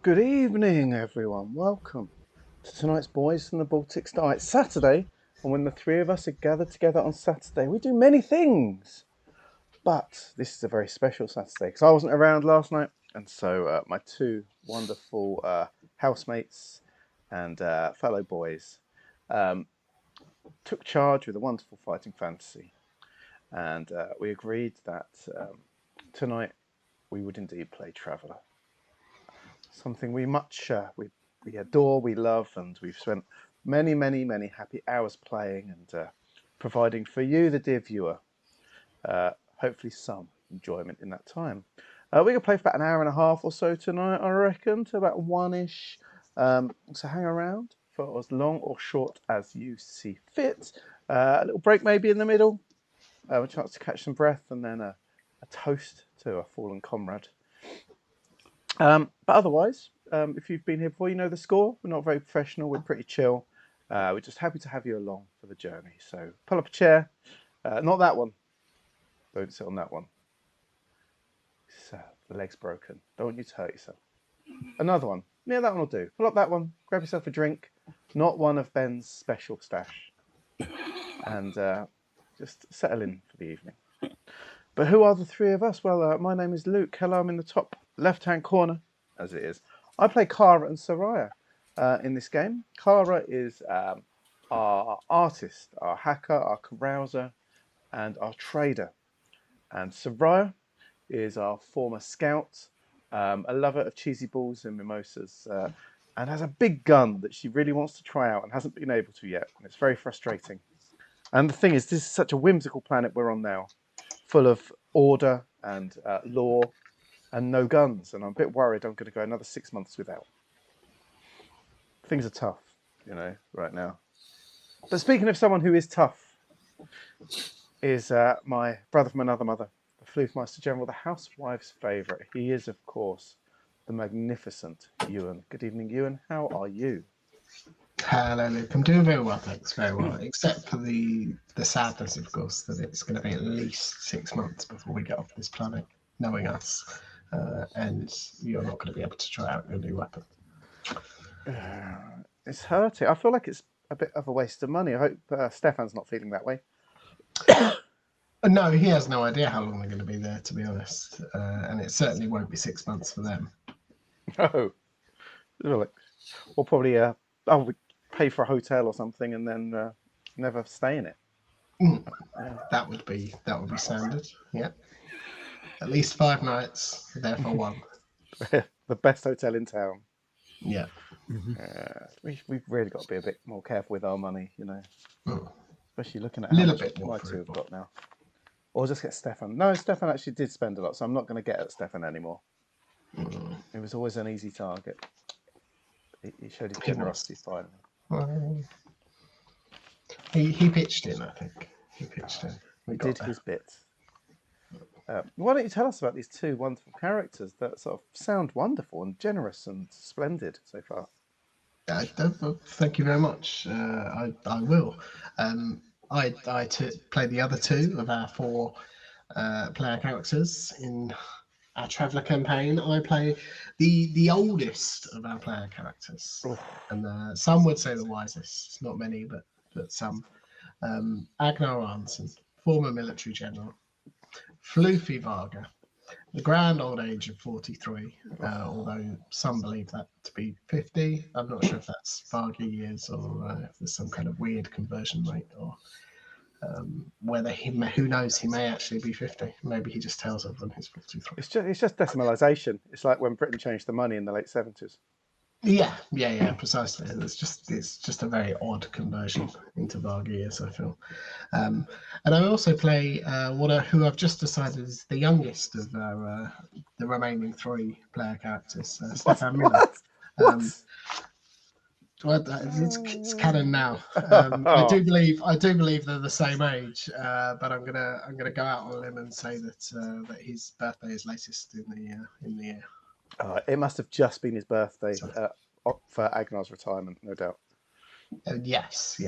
Good evening, everyone. Welcome to tonight's Boys from the Baltic Star. It's Saturday, and when the three of us are gathered together on Saturday, we do many things. But this is a very special Saturday because I wasn't around last night, and so my two wonderful housemates and fellow boys took charge with a wonderful fighting fantasy, and we agreed that tonight we would indeed play Traveller. Something we we adore, we love, and we've spent many happy hours playing and providing for you, the dear viewer, hopefully some enjoyment in that time. We're going to play for about an hour and a half or so tonight, I reckon, to about one-ish. So hang around for as long or short as you see fit. A little break maybe in the middle, a chance to catch some breath, and then a toast to a fallen comrade. But otherwise, if you've been here before, you know the score. We're not very professional. We're pretty chill. We're just happy to have you along for the journey. So pull up a chair. Not that one. Don't sit on that one. The leg's broken. Don't want you to hurt yourself. Another one. Yeah, that one will do. Pull up that one. Grab yourself a drink. Not one of Ben's special stash. And just settle in for the evening. But who are the three of us? Well, my name is Luke. Hello, I'm in the top left-hand corner, as it is. I play Kara and Soraya in this game. Kara is our artist, our hacker, our carouser, and our trader. And Soraya is our former scout, a lover of cheesy balls and mimosas, and has a big gun that she really wants to try out and hasn't been able to yet. And it's very frustrating. And the thing is, this is such a whimsical planet we're on now, full of order and law and no guns. And I'm a bit worried I'm going to go another 6 months without. Things are tough, right now. But speaking of someone who is tough, is my brother from another mother, the Floofmeister General, the housewife's favourite. He is, of course, the magnificent Ewan. Good evening, Ewan. How are you? Hello, Luke. I'm doing very well, thanks. Very well, except for the sadness, of course, that it's going to be at least 6 months before we get off this planet, knowing us, and you're not going to be able to try out your new weapon. It's hurting. I feel like it's a bit of a waste of money. I hope Stefan's not feeling that way. No, he has no idea how long they're going to be there, to be honest, and it certainly won't be 6 months for them. No. We'll probably we pay for a hotel or something and then never stay in it. That would be standard. Yeah, at least 5 nights, there for one. The best hotel in town. Yeah. We've really got to be a bit more careful with our money, especially looking at a how little much bit more my two have got now. Or just get Stefan. No, Stefan actually did spend a lot, so I'm not going to get at Stefan anymore. It was always an easy target. He showed his generosity finally. Well, he pitched in, I think. He pitched in. He did his bit. Why don't you tell us about these two wonderful characters that sort of sound wonderful and generous and splendid so far? Thank you very much. I will. I play the other two of our 4 player characters in our Traveller campaign. I play the oldest of our player characters, and some would say the wisest. Not many, but some. Agnar Arnson, former military general. Floofy Varga, the grand old age of 43, although some believe that to be 50. I'm not sure if that's Varga years or if there's some kind of weird conversion rate, or whether who knows, he may actually be 50. Maybe he just tells everyone he's 43. It's just decimalisation. It's like when Britain changed the money in the late 70s. Yeah, precisely. It's just a very odd conversion into Varga years, I feel. And I also play who I've just decided is the youngest of the remaining 3 player characters, Stefan Miller. It's canon now. I do believe they're the same age, but I'm gonna go out on a limb and say that his birthday is latest in the year. It must have just been his birthday for Agnar's retirement, no doubt. Yes,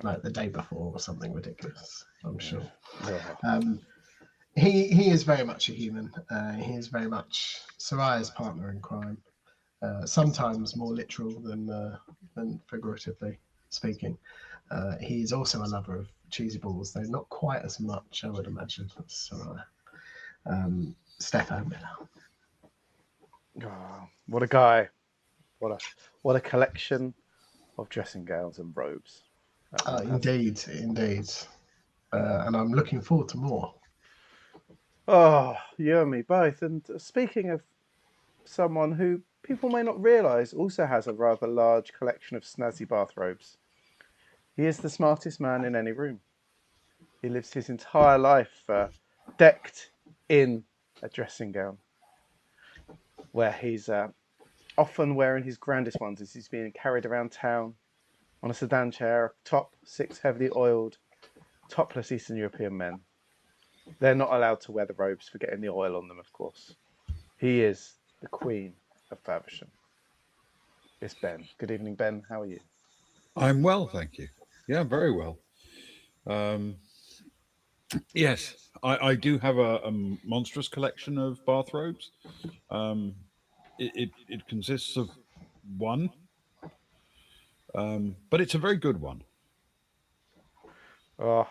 like the day before or something ridiculous, I'm sure. Yeah. He is very much a human. He is very much Soraya's partner in crime. sometimes more literal than figuratively speaking. He is also a lover of cheesy balls, though not quite as much, I would imagine. Stefan Miller. Oh, what a guy! What a collection of dressing gowns and robes. That man has. Indeed. And I'm looking forward to more. Oh, you and me both. And speaking of someone who people may not realise also has a rather large collection of snazzy bathrobes, he is the smartest man in any room. He lives his entire life decked in a dressing gown, where he's often wearing his grandest ones as he's being carried around town on a sedan chair atop 6 heavily oiled, topless Eastern European men. They're not allowed to wear the robes for getting the oil on them, of course. He is the Queen of Faversham. It's Ben. Good evening, Ben. How are you? I'm well, thank you. Yeah, very well. Um, yes, I do have a monstrous collection of bathrobes. Um, it consists of one, but it's a very good one. Oh,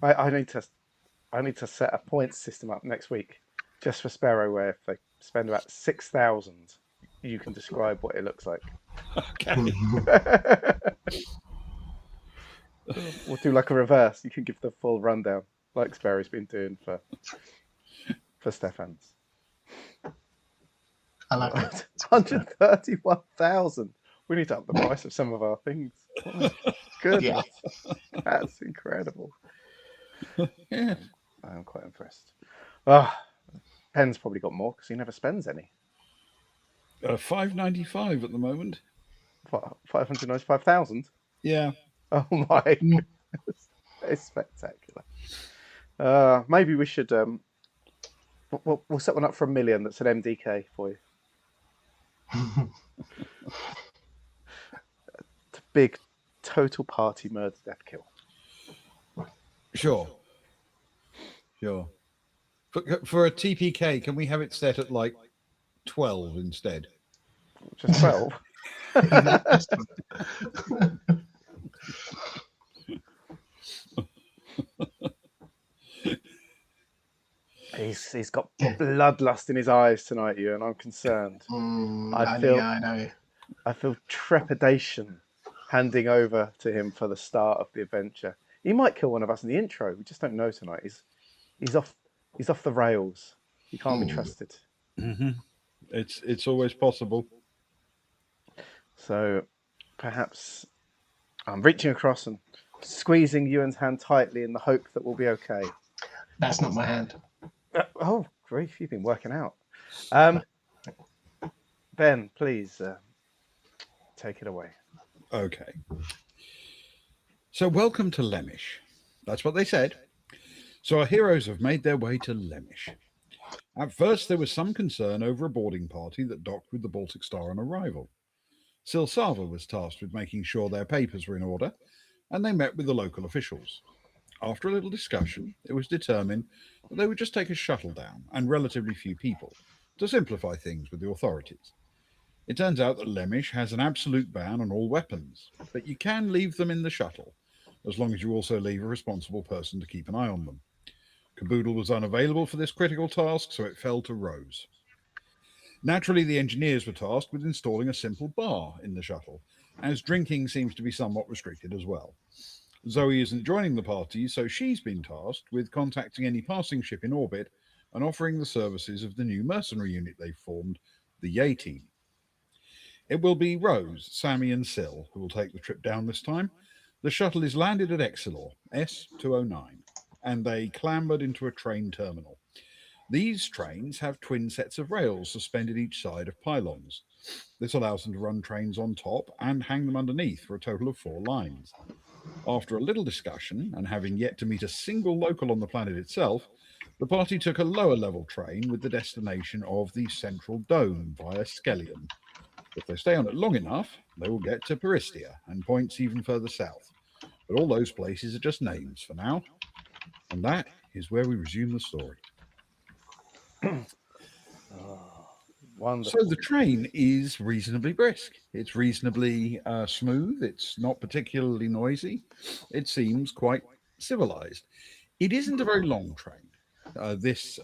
I need to set a points system up next week just for Sparrow, where if they spend about 6,000, you can describe what it looks like. Okay. We'll do like a reverse. You can give the full rundown, like Sparrow's been doing for Stefan's. I like it. 131,000. We need to up the price of some of our things. Oh, goodness, that's incredible. Yeah. I'm quite impressed. Ah, Pen's probably got more because he never spends any. $5.95 at the moment. 595,000. Yeah. Oh my goodness, it's spectacular. Maybe we should we'll set one up for $1 million. That's an MDK for you. The big total party murder death kill. Sure. For a TPK, can we have it set at like 12 instead? Just 12. He's got bloodlust in his eyes tonight, you, and I'm concerned. I feel trepidation handing over to him for the start of the adventure. He might kill one of us in the intro. We just don't know tonight. He's off the rails. He can't be trusted. Mm-hmm. It's always possible. So perhaps I'm reaching across and squeezing Ewan's hand tightly in the hope that we'll be okay. That's not my hand. Oh, grief, you've been working out. Ben, please take it away. Okay. So welcome to Lemish. That's what they said. So our heroes have made their way to Lemish. At first, there was some concern over a boarding party that docked with the Baltic Star on arrival. Silsava was tasked with making sure their papers were in order, and they met with the local officials. After a little discussion, it was determined that they would just take a shuttle down and relatively few people to simplify things with the authorities. It turns out that Lemish has an absolute ban on all weapons, but you can leave them in the shuttle, as long as you also leave a responsible person to keep an eye on them. Caboodle was unavailable for this critical task, so it fell to Rose. Naturally, the engineers were tasked with installing a simple bar in the shuttle, as drinking seems to be somewhat restricted as well. Zoe isn't joining the party, so she's been tasked with contacting any passing ship in orbit and offering the services of the new mercenary unit they've formed, the Yay Team. It will be Rose, Sammy and Sil who will take the trip down this time. The shuttle is landed at Exilor, S209, and they clambered into a train terminal. These trains have twin sets of rails suspended each side of pylons. This allows them to run trains on top and hang them underneath for a total of 4 lines. After a little discussion, and having yet to meet a single local on the planet itself, the party took a lower level train with the destination of the Central Dome via Skellion. If they stay on it long enough, they will get to Peristia and points even further south. But all those places are just names for now. And that is where we resume the story. Wonderful. So the train is reasonably brisk. It's reasonably smooth. It's not particularly noisy. It seems quite civilized. It isn't a very long train. This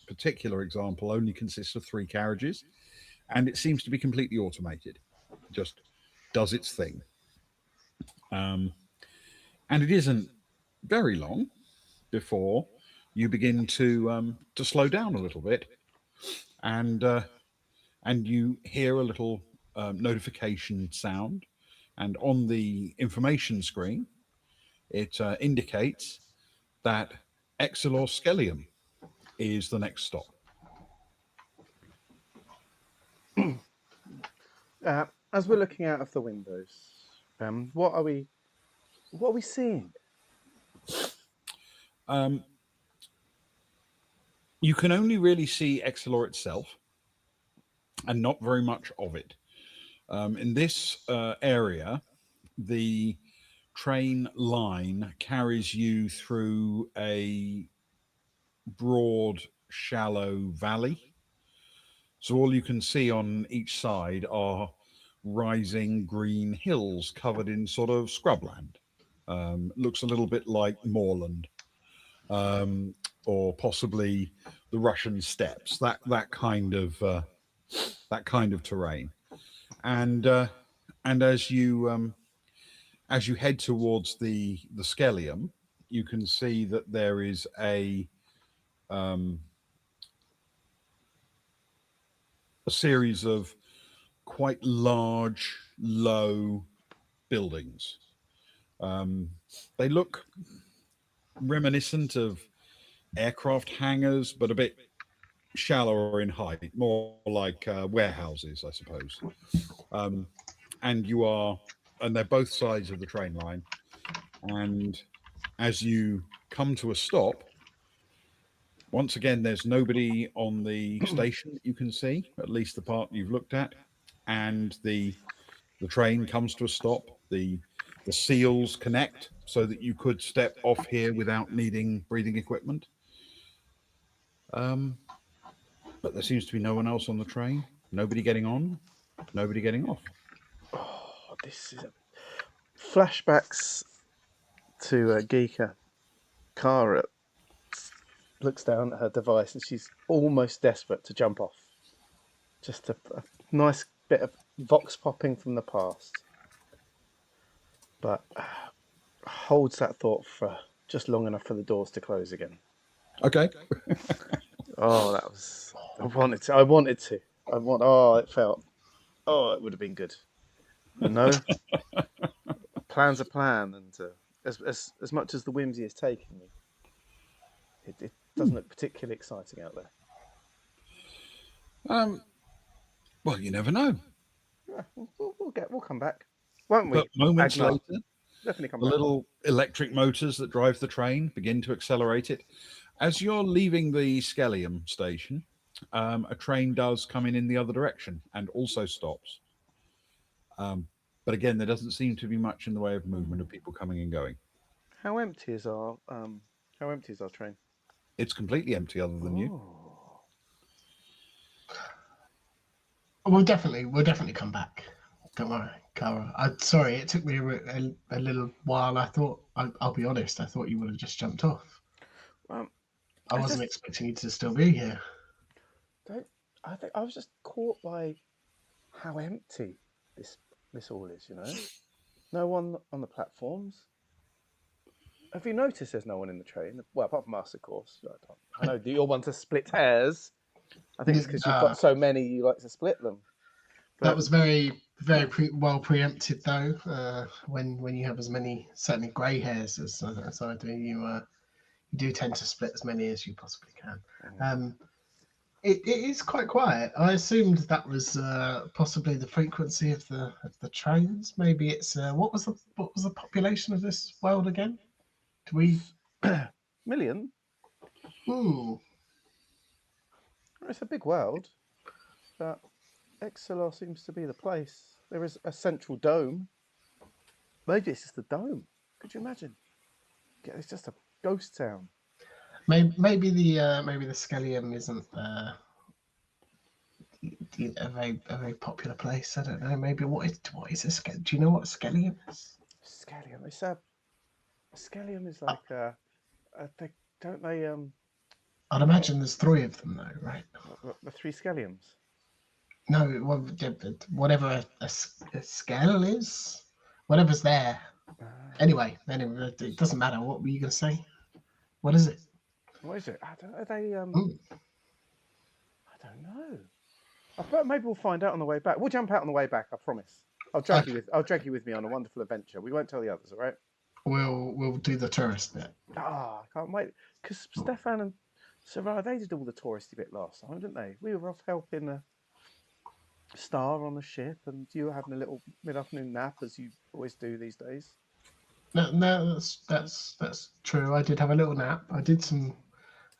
particular example only consists of 3 carriages, and it seems to be completely automated. Just does its thing, and it isn't very long before you begin to slow down a little bit, and you hear a little notification sound, and on the information screen it indicates that Exelor is the next stop. As we're looking out of the windows, what are we seeing? You can only really see Exelor itself and not very much of it. In this area, the train line carries you through a broad, shallow valley. So all you can see on each side are rising green hills covered in sort of scrubland. Looks a little bit like moorland, or possibly the Russian steppes. That kind of terrain. And as you head towards the Skellium, you can see that there is a series of quite large, low buildings. They look reminiscent of aircraft hangars, but a bit shallower in height, more like warehouses, I suppose. And they're both sides of the train line. And as you come to a stop, once again, there's nobody on the station that you can see, at least the part you've looked at, and the train comes to a stop. The seals connect so that you could step off here without needing breathing equipment. But there seems to be no one else on the train. Nobody getting on, nobody getting off. Oh, this is flashbacks to Geeka. Kara looks down at her device and she's almost desperate to jump off. Just a nice bit of vox popping from the past. But holds that thought for just long enough for the doors to close again. Okay. Oh, that was... I wanted to. It felt... Oh, it would have been good. But no. Plan's a plan, and as much as the whimsy is taking me, it doesn't look particularly exciting out there. Well, you never know. Yeah, we'll come back, won't we? But moments Agnar? later, Definitely come the back. little electric motors that drive the train begin to accelerate it. As you're leaving the Skellium station, a train does come in the other direction and also stops. But again, there doesn't seem to be much in the way of movement of people coming and going. How empty is our train? It's completely empty other than you. We'll definitely come back. Don't worry, Kara. Sorry, it took me a little while. I'll be honest, I thought you would have just jumped off. I wasn't expecting you to still be here. I think I was just caught by how empty this all is. You know, no one on the platforms. Have you noticed there's no one in the train? Well, apart from us, of course. I know you're one to split hairs. I think it's because you've got so many, you like to split them. That was very well preempted, though. When you have as many, certainly grey hairs as I do, you do tend to split as many as you possibly can. It is quite quiet. I assumed that was possibly the frequency of the trains. Maybe it's what was the population of this world again? Million? It's a big world, but Exelor seems to be the place. There is a central dome. Maybe it's just a dome. Could you imagine? It's just a ghost town. Maybe the Skellium isn't a very popular place. I don't know. Maybe what is a skeleton? Do you know what a skeleton is? Scallium. It's a scallium is like they don't they I'd imagine there's three of them though, right? the three scalliums. No, well, whatever a scale is, whatever's there. Anyway, it doesn't matter. What were you going to say? What is it? What is it? I don't. Are they? Ooh. I don't know. I thought maybe we'll find out on the way back. We'll jump out on the way back. I promise. I'll drag you with me on a wonderful adventure. We won't tell the others, all right? We'll do the tourist bit. Ah, I can't wait. Because Stefan and Sarah, they did all the touristy bit last time, didn't they? We were off helping a star on the ship, and you were having a little mid-afternoon nap, as you always do these days. No, that's true. I did have a little nap. I did some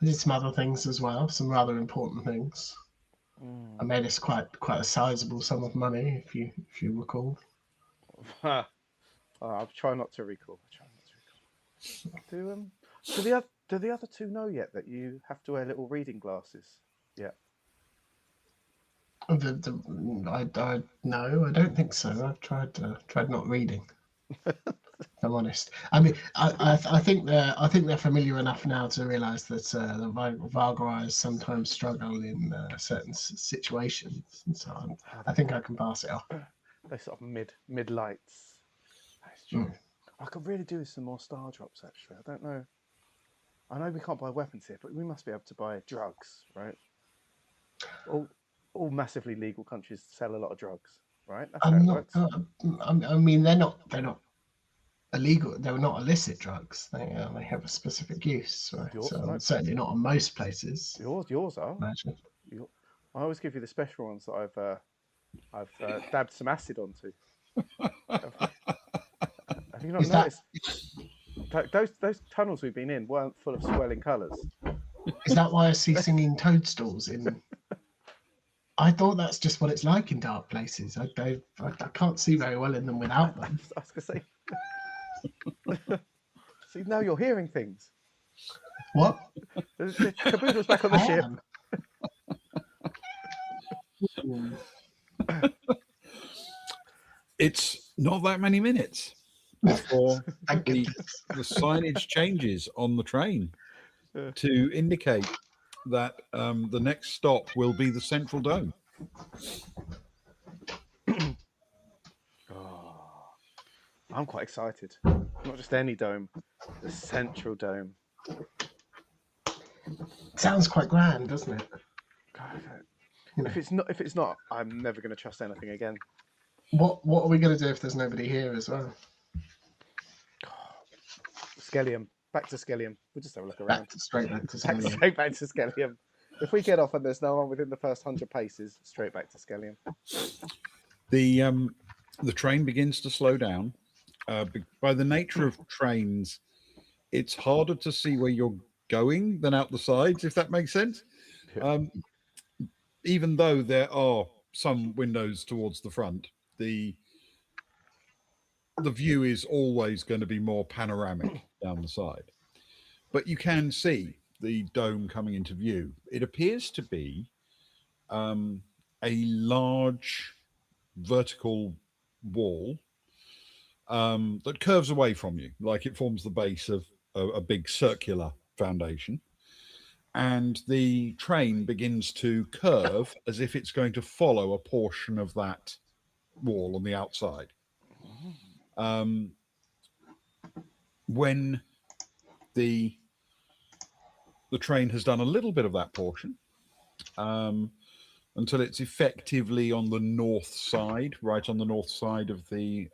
other things as well. Some rather important things. I made us quite a sizable sum of money, if you recall. I'll try not to recall. Do the other two know yet that you have to wear little reading glasses? Yeah. I no, I don't think so. I've tried not reading. If I'm honest. I mean, I think they're familiar enough now to realise that the vulgar eyes sometimes struggle in certain situations, and so I think I can pass it off. They sort of mid lights. That's true. I could really do with some more star drops. Actually, I don't know. I know we can't buy weapons here, but we must be able to buy drugs, right? All massively legal countries sell a lot of drugs, right? That's how it works. I mean, they're not illegal. They're not illicit drugs. They have a specific use. Right? So certainly not in most places. Yours are. Imagine. I always give you the special ones that I've dabbed some acid onto. Have you not noticed? Those tunnels we've been in weren't full of swirling colours. Is that why I see singing toadstools in? I thought that's just what it's like in dark places. I can't see very well in them without them. I was going to say. See, now you're hearing things. What? The caboodle's back on the ship. It's not that many minutes before the signage changes on the train to indicate that the next stop will be the Central Dome. I'm quite excited. Not just any dome, the Central Dome. Sounds quite grand, doesn't it? God, if it's not, I'm never going to trust anything again. What are we going to do if there's nobody here as well? Skellium. Back to Skellium. We'll just have a look around. Straight back to Skellium. Straight back to Skellium. If we get off and there's no one within the first 100 paces, straight back to Skellium. The train begins to slow down. By the nature of trains, it's harder to see where you're going than out the sides, if that makes sense. Yeah. Even though there are some windows towards the front, the view is always going to be more panoramic down the side. But you can see the dome coming into view. It appears to be a large vertical wall that curves away from you, like it forms the base of a big circular foundation. And the train begins to curve as if it's going to follow a portion of that wall on the outside. When the train has done a little bit of that portion, until it's effectively on the north side, right on the north side of the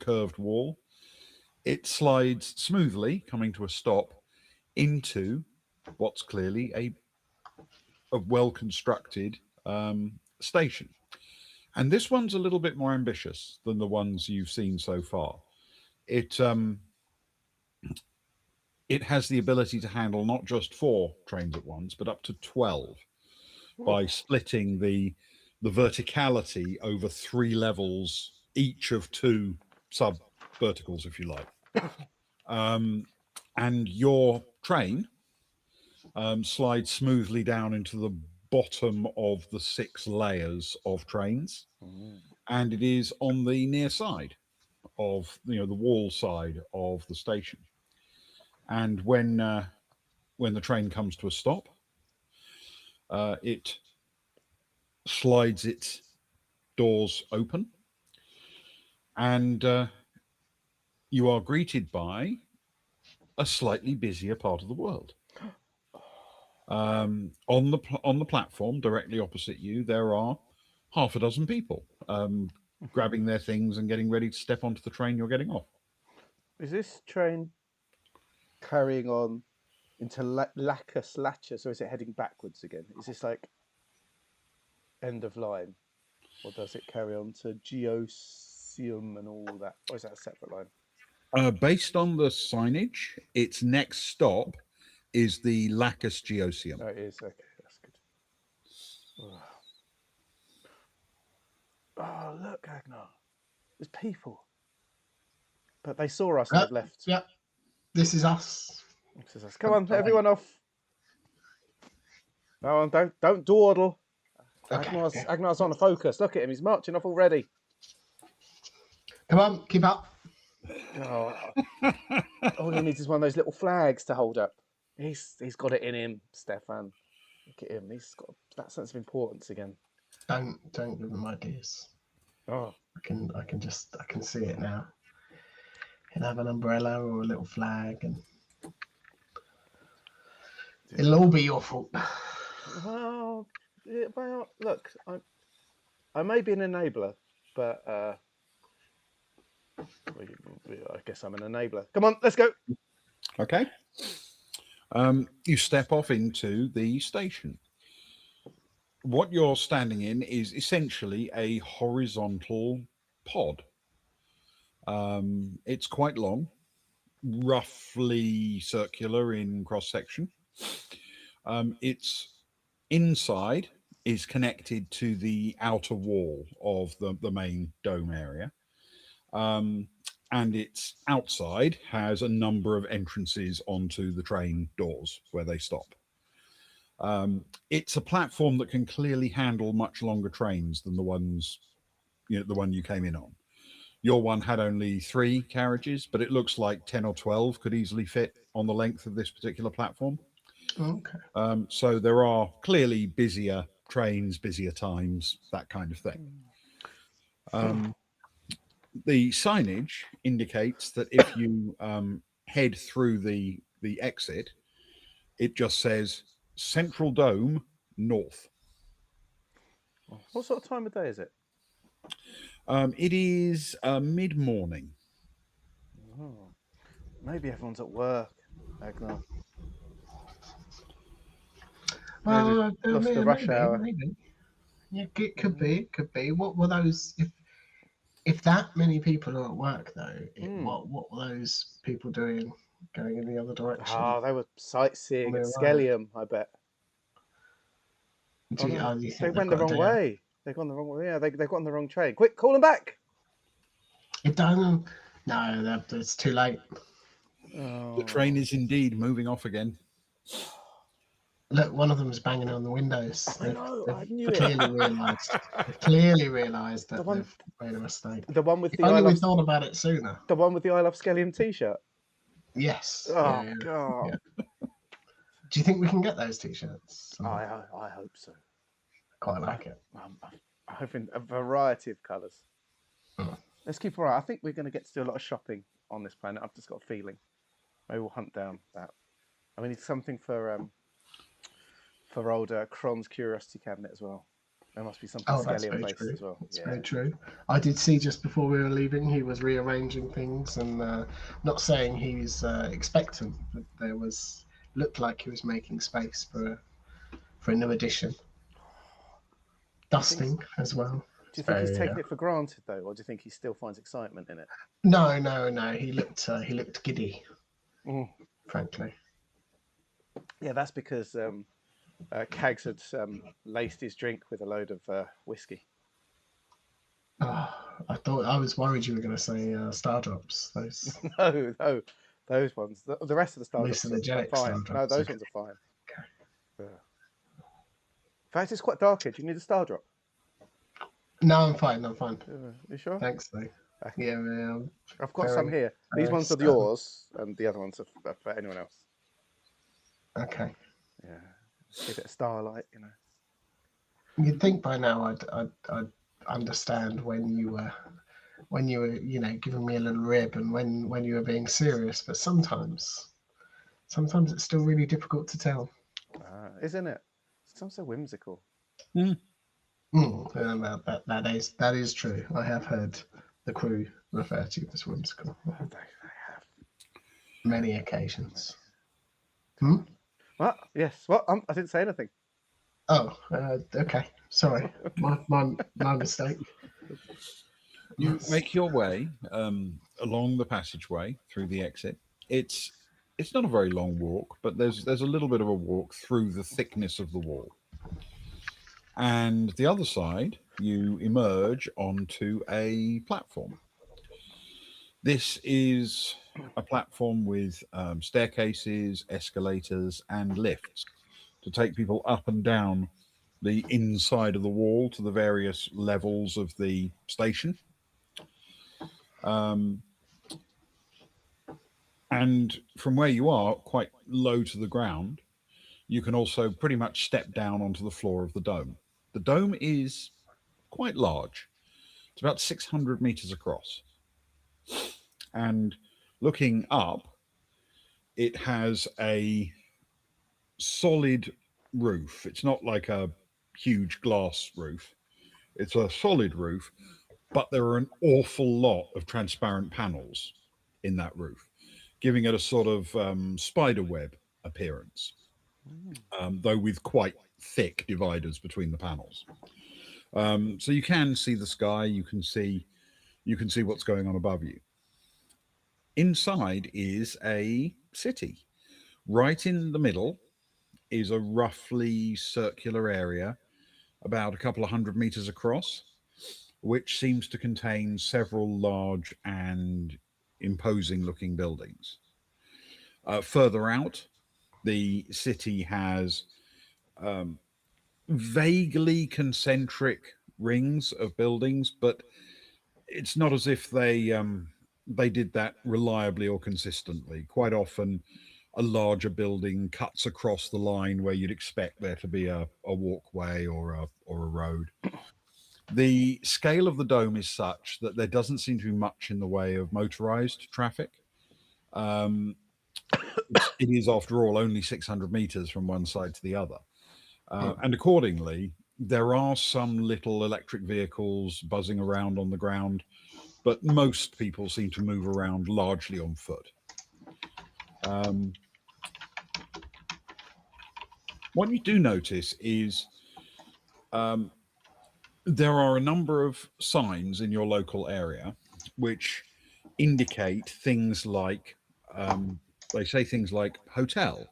curved wall, it slides smoothly, coming to a stop, into what's clearly a well-constructed station. And this one's a little bit more ambitious than the ones you've seen so far. It has the ability to handle not just 4 trains at once, but up to 12 by splitting the verticality over 3 levels, each of 2 sub-verticals, if you like. And your train slides smoothly down into the bottom of the 6 layers of trains, and it is on the near side of the wall side of the station. And when the train comes to a stop, it slides its doors open, and you are greeted by a slightly busier part of the world. On the platform directly opposite you, there are half a dozen people grabbing their things and getting ready to step onto the train you're getting off. Is this train carrying on into Lacus Latchus, or is it heading backwards again? Is this like end of line, or does it carry on to Geosium and all that, or is that a separate line? Based on the signage, its next stop is the Lacus Geosium. Oh, it is. Okay, that's good. Oh, look, Agnar. There's people. But they saw us and they've left. Yep. This is us. This is us. Come on, everyone off. No, don't dawdle. Okay, Agnar's on a focus. Look at him. He's marching off already. Come on, keep up. Oh, all he needs is one of those little flags to hold up. He's got it in him, Stefan. Look at him. He's got that sense of importance again. Don't give him ideas. Oh, I can see it now. He'll have an umbrella or a little flag, and it'll all be your fault. well, look, I may be an enabler, but I guess I'm an enabler. Come on, let's go. Okay. You step off into the station. What you're standing in is essentially a horizontal pod. It's quite long, roughly circular in cross section. Its inside is connected to the outer wall of the main dome area. And its outside has a number of entrances onto the train doors where they stop. It's a platform that can clearly handle much longer trains than the one you came in on. Your one had only 3 carriages, but it looks like 10 or 12 could easily fit on the length of this particular platform. Okay. So there are clearly busier trains, busier times, that kind of thing. The signage indicates that if you head through the exit, it just says Central Dome North. What sort of time of day is it? It is mid-morning. Oh, maybe everyone's at work, Agnar. Well, lost the rush hour. Maybe. Yeah, it could be. What were those? If that many people are at work, though, what were those people doing, going in the other direction? Oh, they were sightseeing at Skellium, I bet. They went the wrong way. They've gone the wrong way. Yeah, they've got on the wrong train. Quick, call them back. It doesn't. No, it's too late. Oh. The train is indeed moving off again. Look, one of them is banging on the windows. I know. I knew They've clearly realised that they've made a mistake. The one with the only we thought about it sooner. The one with the I Love Skellium T-shirt. Yes. Oh God. Yeah. Do you think we can get those T-shirts? I hope so. Quite like it. I'm hoping a variety of colours. Let's keep it right. I think we're going to get to do a lot of shopping on this planet. I've just got a feeling. Maybe we'll hunt down that. And we need something for old Kron's Curiosity Cabinet as well. There must be something Skellium based as well. That's very true. I did see just before we were leaving, he was rearranging things, and not saying he's expectant, but looked like he was making space for a new edition. Dusting as well. Do you think he's taking it for granted though, or do you think he still finds excitement in it? No. He looked giddy, frankly. Yeah, that's because Cags had laced his drink with a load of whiskey. I was worried you were going to say Star Drops. Those. No, those ones. The rest of the Star Drops are fine. No, those ones are fine. Okay. In fact, it's quite dark here. Do you need a star drop? No, I'm fine. You sure? Thanks, though. Okay. Yeah, I've got some here. These ones are yours, and the other ones are for anyone else. Okay. Yeah. Give it a starlight, you know. You'd think by now I'd understand when you were, giving me a little rib, and when you were being serious. But sometimes it's still really difficult to tell. Isn't it? It sounds so whimsical. That is true. I have heard the crew refer to you as whimsical. They have many occasions. What? Yes. What? I didn't say anything. Oh, okay. Sorry, my mistake. You make your way along the passageway through the exit. It's not a very long walk, but there's a little bit of a walk through the thickness of the wall. And the other side, you emerge onto a platform. This is a platform with staircases, escalators, and lifts to take people up and down the inside of the wall to the various levels of the station. And from where you are, quite low to the ground, you can also pretty much step down onto the floor of the dome. The dome is quite large. It's about 600 meters across. And looking up, it has a solid roof. It's not like a huge glass roof. It's a solid roof, but there are an awful lot of transparent panels in that roof, giving it a sort of spider web appearance, though with quite thick dividers between the panels. So you can see the sky, you can see what's going on above you. Inside is a city. Right in the middle is a roughly circular area, about a couple of 100 meters across, which seems to contain several large and imposing looking buildings. Further out, the city has vaguely concentric rings of buildings, but it's not as if they did that reliably or consistently. Quite often, a larger building cuts across the line where you'd expect there to be a walkway or a road. The scale of the dome is such that there doesn't seem to be much in the way of motorized traffic. It is, after all, only 600 meters from one side to the other. And accordingly, there are some little electric vehicles buzzing around on the ground, but most people seem to move around largely on foot. What you do notice is there are a number of signs in your local area which indicate things like, they say things like hotel,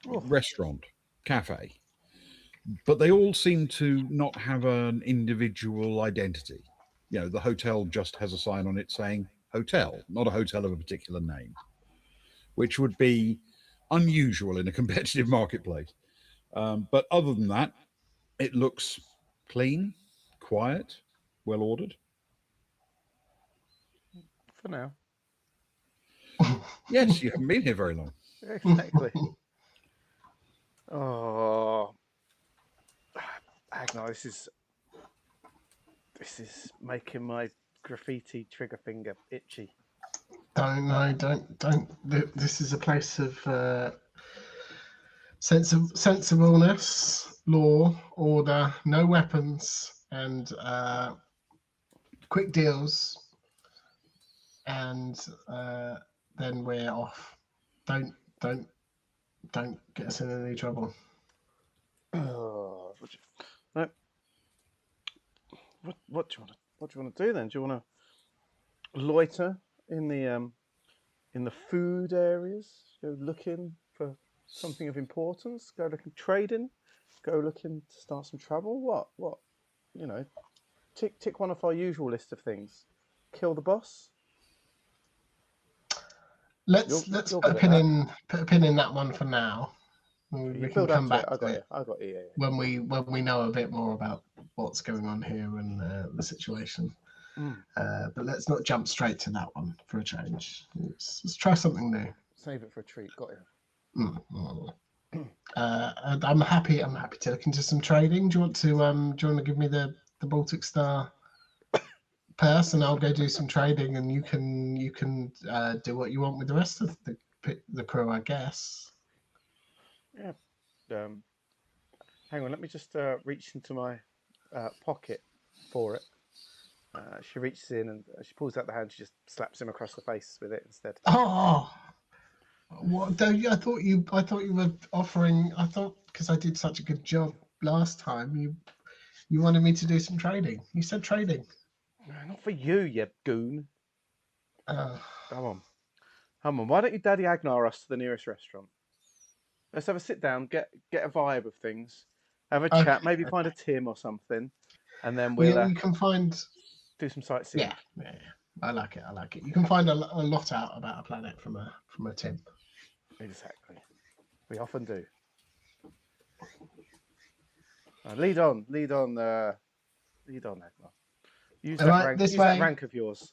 restaurant, cafe, but they all seem to not have an individual identity. You know, the hotel just has a sign on it saying hotel, not a hotel of a particular name, which would be unusual in a competitive marketplace. But other than that, it looks clean, quiet, well ordered. For now. Yes, you haven't been here very long. Exactly. Oh, Agnar, this is making my graffiti trigger finger itchy. Don't. This is a place of sensibleness, law, order, no weapons, and quick deals, and then we're off. Don't get us in any trouble. Oh, what do you want to do then? Do you want to loiter in the food areas? Go looking for something of importance? Go looking trading? Go looking to start some trouble? What? You know, tick one of our usual list of things. Kill the boss. Let's put a pin in that one for now. We You can build up come to back it. I got to you. it I got you. Yeah, when we know a bit more about what's going on here and the situation. yeah. But let's not jump straight to that one for a change. Let's try something new. Save it for a treat. Got you. And I'm happy to look into some trading. Do you want to give me the Baltic Star purse, and I'll go do some trading, and you can do what you want with the rest of the crew, I guess. Yeah. Hang on. Let me just reach into my pocket for it. She reaches in and she pulls out the hand. She just slaps him across the face with it instead. Oh, what? I thought you were offering. I thought because I did such a good job last time, you wanted me to do some trading. You said trading. No, not for you, you goon. Uh, Come on. Why don't you Daddy Agnar us to the nearest restaurant? Let's have a sit down, get a vibe of things, have a okay. chat, maybe find a Tim or something, and then Well, we'll you can find. do some sightseeing. Yeah. I like it. You can find a lot out about a planet from a Tim. Exactly. We often do. Lead on, Agnar. Use All that right, rank. this Use way. that rank of yours.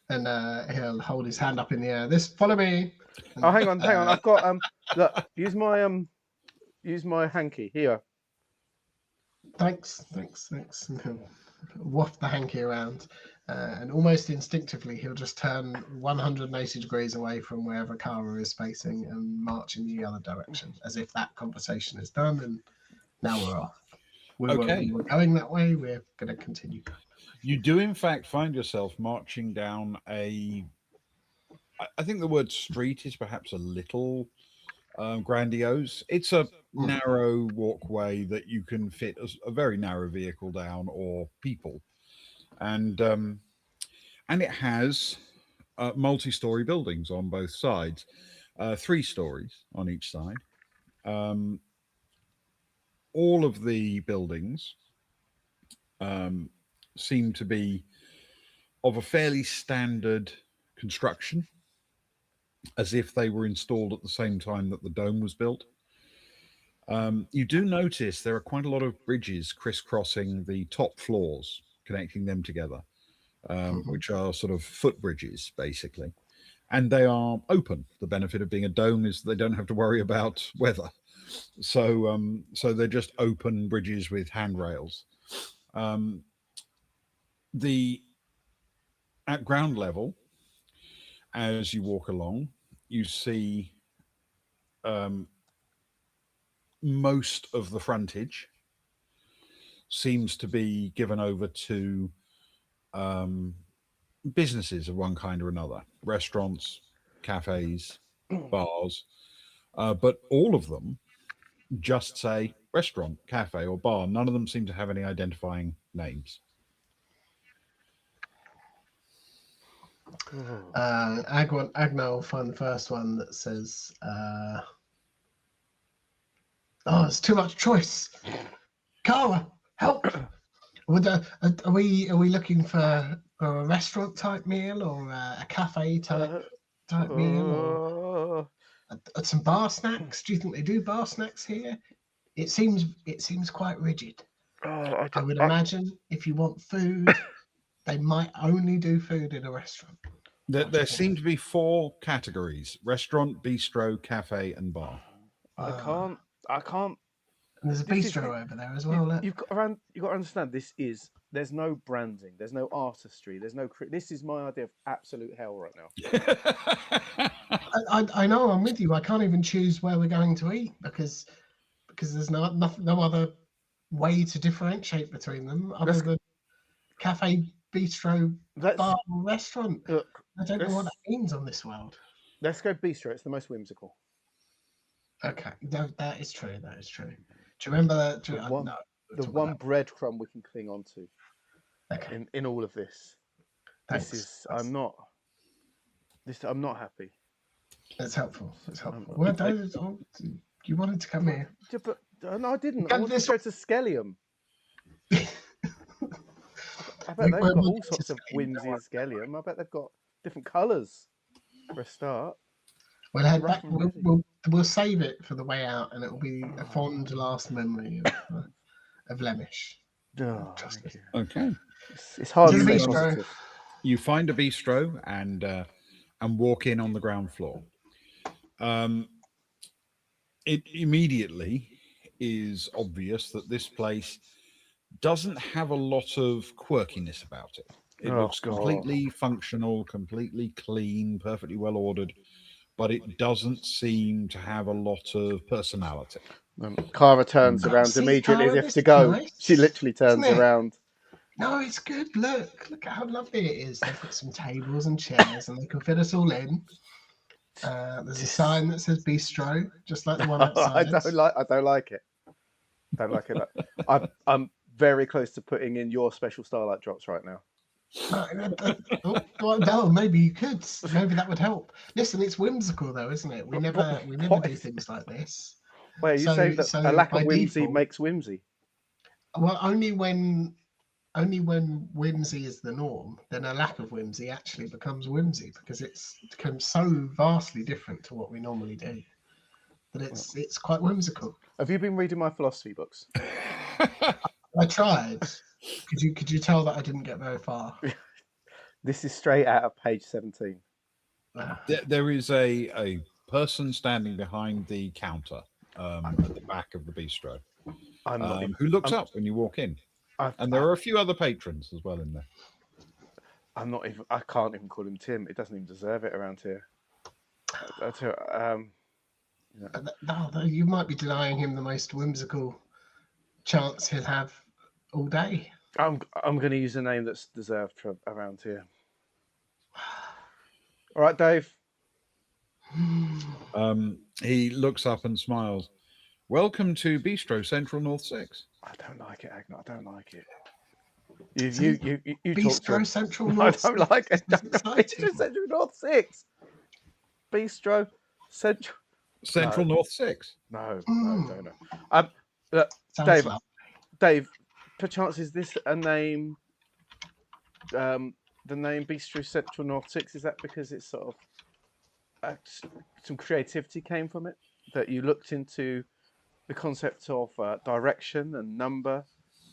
And he'll hold his hand up in the air. Follow me. And, Oh, hang on. I've got Look, use my hanky here. Thanks. And he'll waft the hanky around, and almost instinctively he'll just turn 180 degrees away from wherever Kara is facing and march in the other direction, as if that conversation is done and now we're off. We were going that way. We're going to continue going. You do, in fact, find yourself marching down I think the word street is perhaps a little grandiose. It's a narrow walkway that you can fit a very narrow vehicle down or people, and it has multi-story buildings on both sides, 3 stories on each side. All of the buildings seem to be of a fairly standard construction, as if they were installed at the same time that the dome was built. You do notice there are quite a lot of bridges crisscrossing the top floors, connecting them together, which are sort of footbridges, basically. And they are open. The benefit of being a dome is they don't have to worry about weather. So they're just open bridges with handrails. At ground level, as you walk along, you see most of the frontage seems to be given over to businesses of one kind or another, restaurants, cafes, bars, but all of them just say restaurant, cafe, or bar. None of them seem to have any identifying names. Agnar will find the first one that says, "Oh, it's too much choice. Kara, help! Are we looking for a restaurant type meal or a cafe type meal or some bar snacks? Do you think they do bar snacks here? It seems quite rigid. I would imagine if you want food, they might only do food in a restaurant." There seem to be 4 categories: restaurant, bistro, cafe, and bar. I can't. And there's a bistro over there as well. You've got to understand. There's no branding. There's no artistry. There's no. This is my idea of absolute hell right now. I know. I'm with you. I can't even choose where we're going to eat because there's no other way to differentiate between them other than cafe, bistro, bar, restaurant. I don't know what that means on this world. Let's go bistro. It's the most whimsical. Okay, no, that is true. Do you remember that? The one breadcrumb we can cling on to. Okay. In all of this. Thanks. I'm not happy. It's helpful. Well, you wanted to come here. Yeah, but no, I didn't. I wanted to go to Skellium. I bet they've got all sorts of whimsy in Skellium. I bet they've got different colours for a start. We'll head Rough back. and ready. We'll save it for the way out, and it will be a fond last memory of Lemish. Oh, Trust thank me. you. Okay. It's hard To to the stay bistro. positive. You find a bistro and walk in on the ground floor. It immediately is obvious that this place doesn't have a lot of quirkiness about it. It Oh, looks God. completely functional, completely clean, perfectly well ordered, but it doesn't seem to have a lot of personality. Kara turns around See, immediately as Kara, if this to is go. nice, She literally turns isn't it? around. No, it's good. Look at how lovely it is. They've got some tables and chairs, and they can fit us all in. There's a sign that says bistro, just like the one outside. I don't like it. Don't like it. I'm very close to putting in your special Starlight drops right now. No, maybe you could. Maybe that would help. Listen, it's whimsical though, isn't it? We never do things like this. Wait, are you saying that a lack of whimsy default, makes whimsy? Well, only when whimsy is the norm, then a lack of whimsy actually becomes whimsy, because it's become so vastly different to what we normally do that it's quite whimsical. Have you been reading my philosophy books? I tried. Could you tell that I didn't get very far? This is straight out of page 17. There is a person standing behind the counter at the back of the bistro who looks up when you walk in. And there are a few other patrons as well in there. I can't even call him Tim. It doesn't even deserve it around here. No, you might be denying him the most whimsical chance he'll have all day. I'm going to use a name that's deserved around here. All right, Dave. He looks up and smiles. Welcome to Bistro Central North 6. I don't like it, Agner. I don't like it. You Bistro Central North. I don't like it. Bistro Central North 6. Bistro Central North 6. No. Look, Dave, perchance is this a name? The name Bistro Central North 6, is that because it's sort of some creativity came from it? That you looked into the concept of direction and number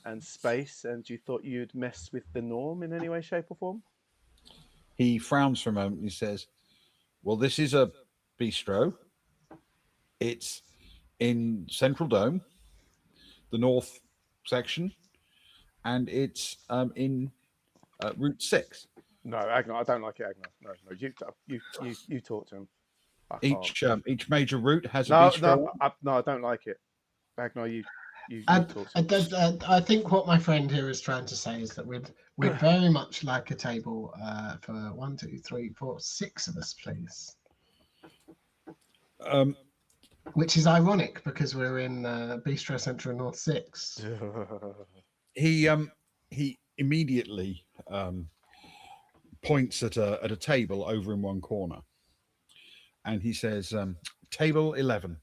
and space, and you thought you'd mess with the norm in any way, shape, or form? He frowns for a moment and he says, well, this is a bistro. It's in Central Dome, the north section, and it's in Route 6. No, Agner, I don't like it, Agner. No, you talk to him. Each major route has a bistro. No, I don't like it. Agner, you talk to him. I think what my friend here is trying to say is that we'd very much like a table for 1, 2, 3, 4, 6 of us, please. Which is ironic because we're in Bistro Central North 6. He immediately points at a table over in one corner, and he says, "Table 11."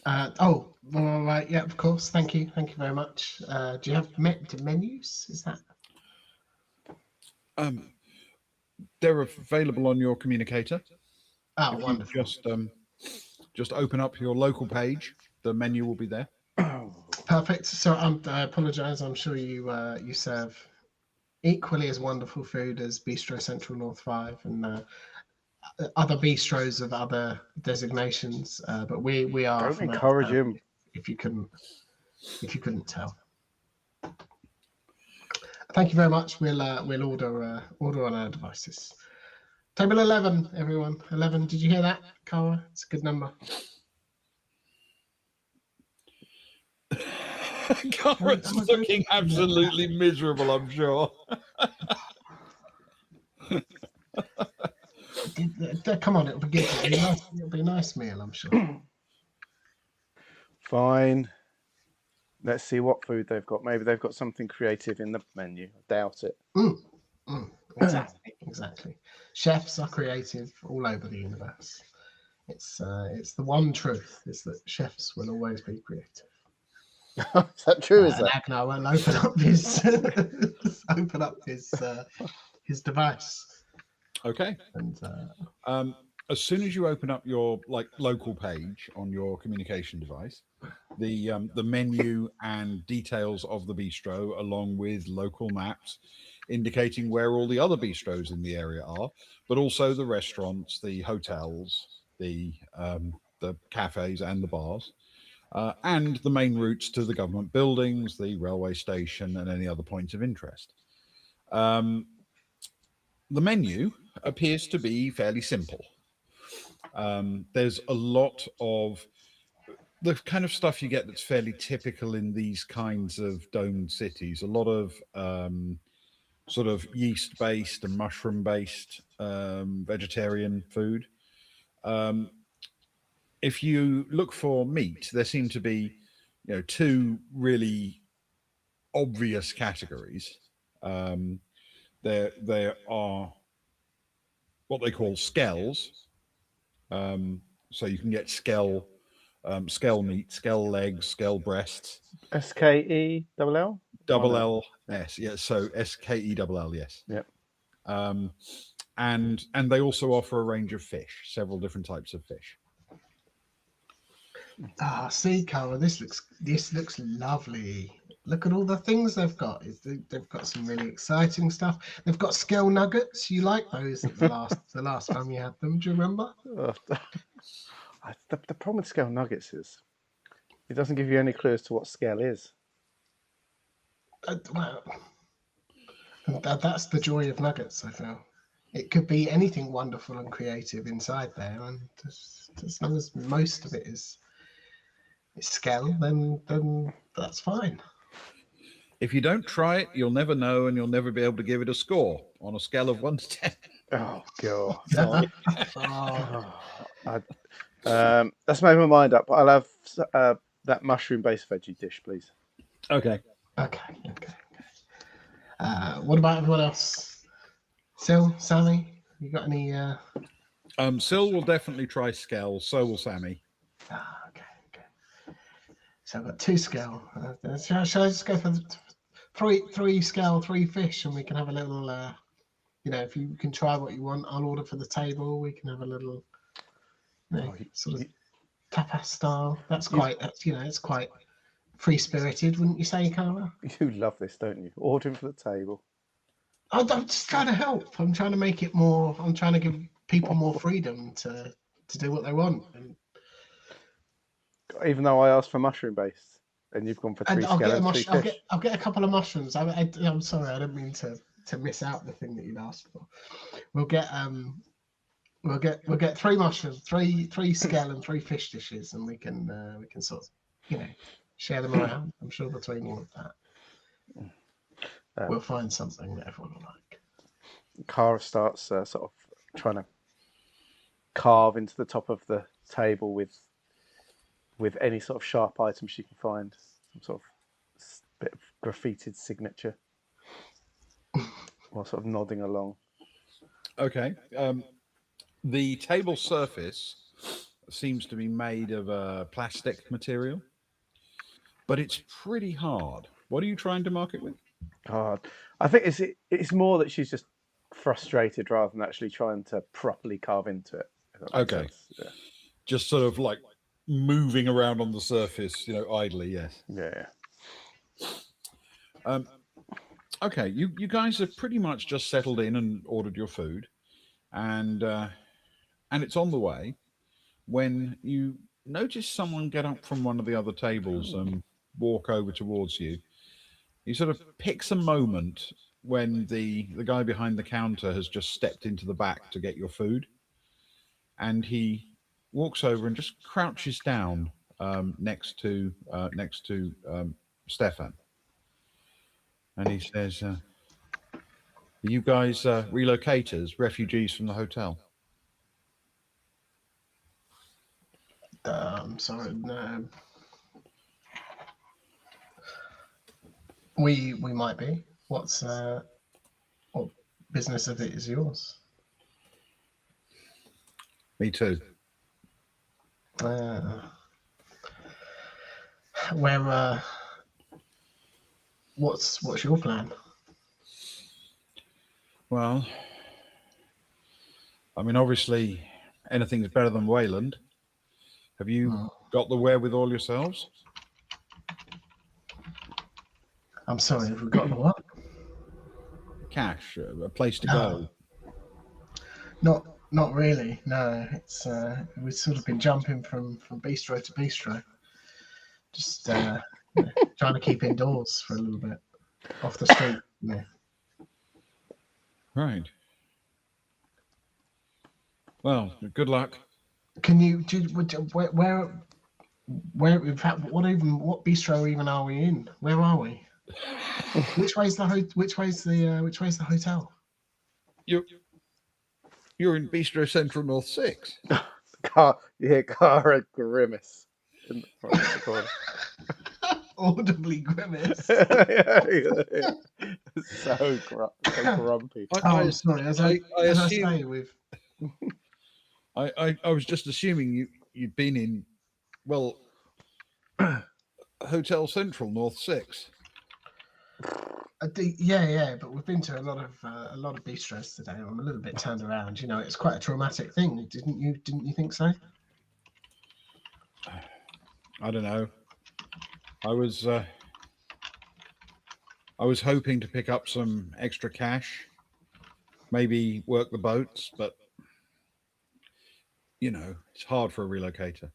Right, yeah, of course. Thank you very much. Do you have menus? Is that? They're available on your communicator. Oh, wonderful. Just open up your local page. The menu will be there. Perfect. So I apologise. I'm sure you serve equally as wonderful food as Bistro Central North 5 and other bistros of other designations. But we are. Don't encourage him. If you couldn't tell. Thank you very much. We'll order on our devices. Table 11, everyone. 11. Did you hear that, Kara? It's a good number. Kara's looking absolutely miserable, I'm sure. Come on, it'll be good. It'll be a nice meal, I'm sure. Fine. Let's see what food they've got. Maybe they've got something creative in the menu. I doubt it. Exactly. Chefs are creative all over the universe. It's the one truth is that chefs will always be creative. Is that true? Is that? Agnar will open up his his device. Okay. And As soon as you open up your local page on your communication device, the menu and details of the bistro, along with local maps indicating where all the other bistros in the area are, but also the restaurants, the hotels, the cafes and the bars, and the main routes to the government buildings, the railway station, and any other points of interest. The menu appears to be fairly simple. There's a lot of the kind of stuff you get that's fairly typical in these kinds of domed cities. A lot of sort of yeast-based and mushroom-based vegetarian food. If you look for meat, there seem to be, two really obvious categories. There are what they call skells. So you can get skell meat, skell legs, skell breasts. SKELL? Double L S, yes. So SKELL, yes. Yep. And they also offer a range of fish, several different types of fish. See, Kara, this looks lovely. Look at all the things they've got. They've got some really exciting stuff. They've got skell nuggets. You like those at the last time you had them? Do you remember? The problem with scale nuggets is it doesn't give you any clue as to what scale is. Well, that's the joy of nuggets, I feel. It could be anything wonderful and creative inside there, and as long as most of it is scale, then that's fine. If you don't try it, you'll never know, and you'll never be able to give it a score on a scale of 1 to 10. Oh god! That's made my mind up. I'll have that mushroom-based veggie dish, please. Okay. What about everyone else? Sil, Sammy, you got any? Sil will definitely try skell. So will Sammy. Okay. So I've got 2 scale. Shall I just go for three scale, 3 fish, and we can have a little. If you can try what you want, I'll order for the table. We can have a little, sort of tapas style. It's quite free spirited, wouldn't you say, Kara? You love this, don't you? Ordering for the table. I'm just trying to help. I'm trying to make it more. I'm trying to give people more freedom to do what they want. And even though I asked for mushroom-based, and you've gone for 3 scale and 3 fish. I'll get a couple of mushrooms. I'm sorry, I didn't mean to miss out the thing that you'd asked for. We'll get 3 mushrooms, 3 scale and 3 fish dishes, and we can sort of share them around. I'm sure between all of that, we'll find something that everyone will like. Kara starts sort of trying to carve into the top of the table with any sort of sharp item she can find, some sort of bit of graffitied signature, while sort of nodding along. Okay. The table surface seems to be made of a plastic material, but it's pretty hard. What are you trying to mark it with? Hard. I think it's more that she's just frustrated rather than actually trying to properly carve into it. Okay. Yeah. Just sort of like moving around on the surface, idly. Yes. Yeah. Okay. You guys have pretty much just settled in and ordered your food, and it's on the way when you notice someone get up from one of the other tables and walk over towards you. He sort of picks a moment when the guy behind the counter has just stepped into the back to get your food, and he walks over and just crouches down next to Stefan, and he says, "Are you guys relocators, refugees from the hotel?" I'm sorry, no. We might be. What business of it is yours? Me too. What's your plan? Well, I mean, obviously, anything's better than Wayland. Have you got the wherewithal yourselves? I'm sorry, have we got the what? Cash, a place to go. Not really. No, it's we've sort of been jumping from bistro to bistro, just trying to keep indoors for a little bit, off the street. Yeah. Right. Well, good luck. Can you where in fact what bistro even are we in? Where are we? Which way's the hotel? You're in Bistro Central North 6. You hear Kara grimace in the front of the corner. Audibly grimace. Yeah. So grumpy. I'm sorry. As I say, I was just assuming you'd been in, well, Hotel Central North 6. Yeah, but we've been to a lot of bistros today. I'm a little bit turned around. You know, it's quite a traumatic thing. Didn't you think so? I don't know. I was hoping to pick up some extra cash, maybe work the boats, but you know, it's hard for a relocator.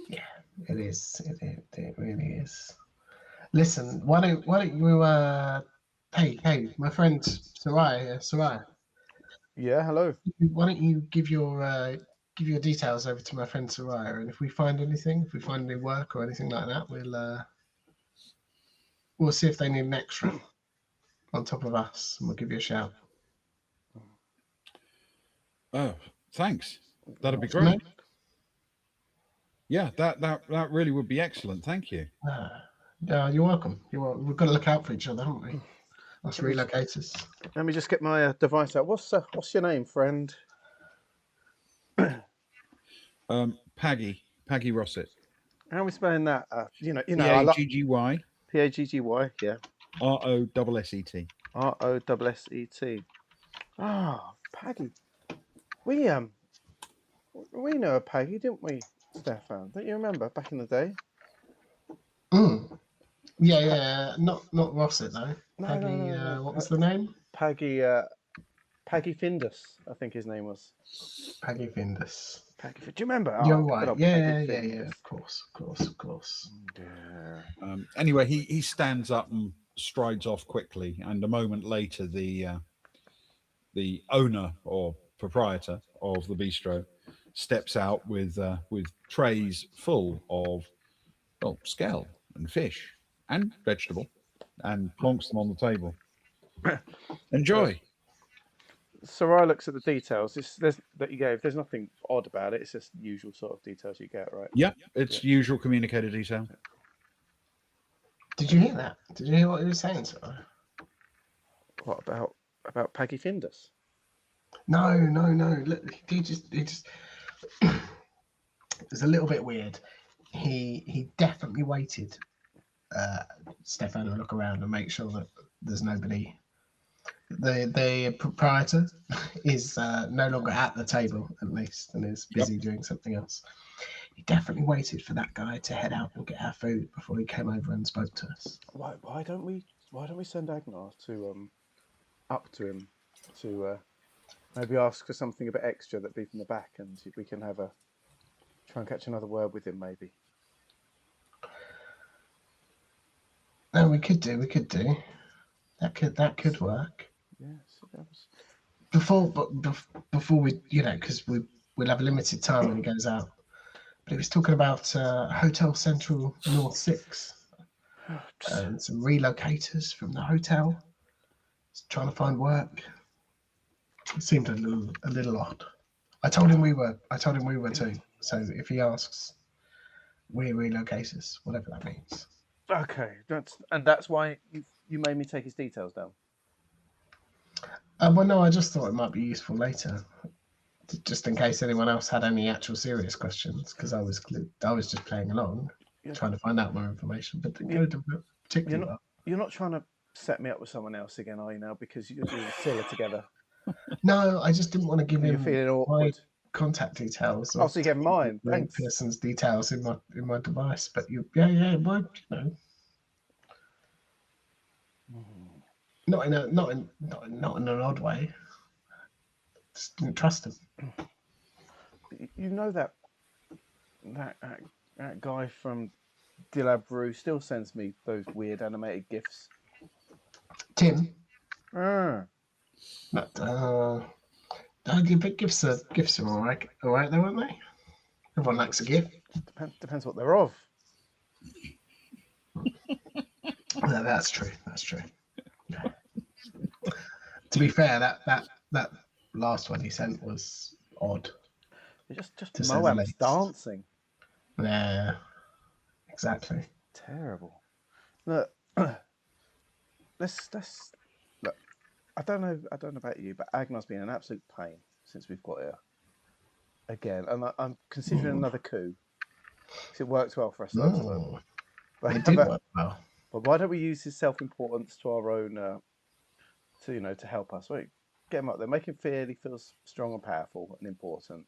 Yeah, it is. It really is. Listen, why don't you hey, my friend Sarai. Yeah, hello. Why don't you give your details over to my friend Sarai, and if we find any work or anything like that, we'll see if they need an extra on top of us, and we'll give you a shout. Oh, thanks. That'd be great. Yeah, that really would be excellent. Thank you. Yeah, you're welcome. We've got to look out for each other, haven't we? Us relocators. Let me just get my device out. What's your name, friend? Paggy Rossett. How are we spelling that? Paggy. Paggy, yeah. Rosset. Rosset. Ah, Paggy. We know a Paggy, didn't we, Stefan? Don't you remember back in the day? Yeah. Not Rossett though. Paggy. No. What was the name? Paggy Findus, I think his name was. Paggy Findus. Do you remember? You're right. Yeah. Of course. Yeah. Anyway, he stands up and strides off quickly, and a moment later, the owner or proprietor of the bistro steps out with trays full of scale and fish and vegetable, and plonks them on the table. Enjoy. Sarai looks at the details that you gave. There's nothing odd about it. It's just the usual sort of details you get, right? Yep, it's usual communicator detail. Did you hear that? Did you hear what he was saying, Sarai? What about Paggy Findus? No. Look, he just it was a little bit weird. He definitely waited. Stefan will look around and make sure that there's nobody. The proprietor is no longer at the table, at least, and is busy doing something else. He definitely waited for that guy to head out and get our food before he came over and spoke to us. Why don't we send Agnar to up to him to maybe ask for something a bit extra that'd be from the back, and we can try and catch another word with him, maybe. No, we could do. That could work. Yes. Before we, because we'll have a limited time when he goes out. But he was talking about Hotel Central North 6 and some relocators from the hotel trying to find work. It seemed a little odd. I told him we were too. So if he asks, we're relocators, whatever that means. Okay, that's why you made me take his details down. Well, no, I just thought it might be useful later, just in case anyone else had any actual serious questions, because I was just playing along, trying to find out more information. But go to particularly. You're not trying to set me up with someone else again, are you now? Because you're doing Scylla together. No, I just didn't want to give You're him feeling my awkward. contact details. Oh, so you gave mine. the Thanks. person's details in my device. But yeah, well, not in an odd way. Just didn't trust him. You know that guy from Dilabru still sends me those weird animated gifs. Tim. Ah. But gifts are all right though, aren't they? Everyone likes a gift. Depends what they're of. No, that's true. Yeah. To be fair, that last one he sent was odd. Just Moab's dancing. Yeah, exactly. Terrible. Look, let's look. I don't know about you, but Agnar's been an absolute pain since we've got here again, and I'm considering another coup. It worked well for us last time. But, it did work well. But why don't we use his self-importance to our own, to help us? Wait, get him up there, make him feel he feels strong and powerful and important.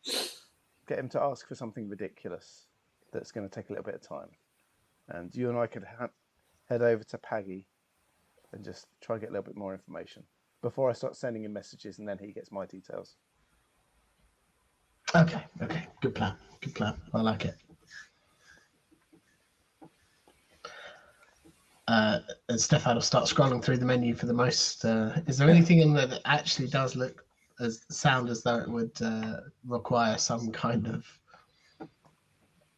Get him to ask for something ridiculous that's going to take a little bit of time, and you and I could head over to Paggy and just try and get a little bit more information before I start sending him messages, and then he gets my details. Okay, good plan. I like it. And Stefan will start scrolling through the menu for the most. Is there anything in there that actually does sound as though it would require some kind of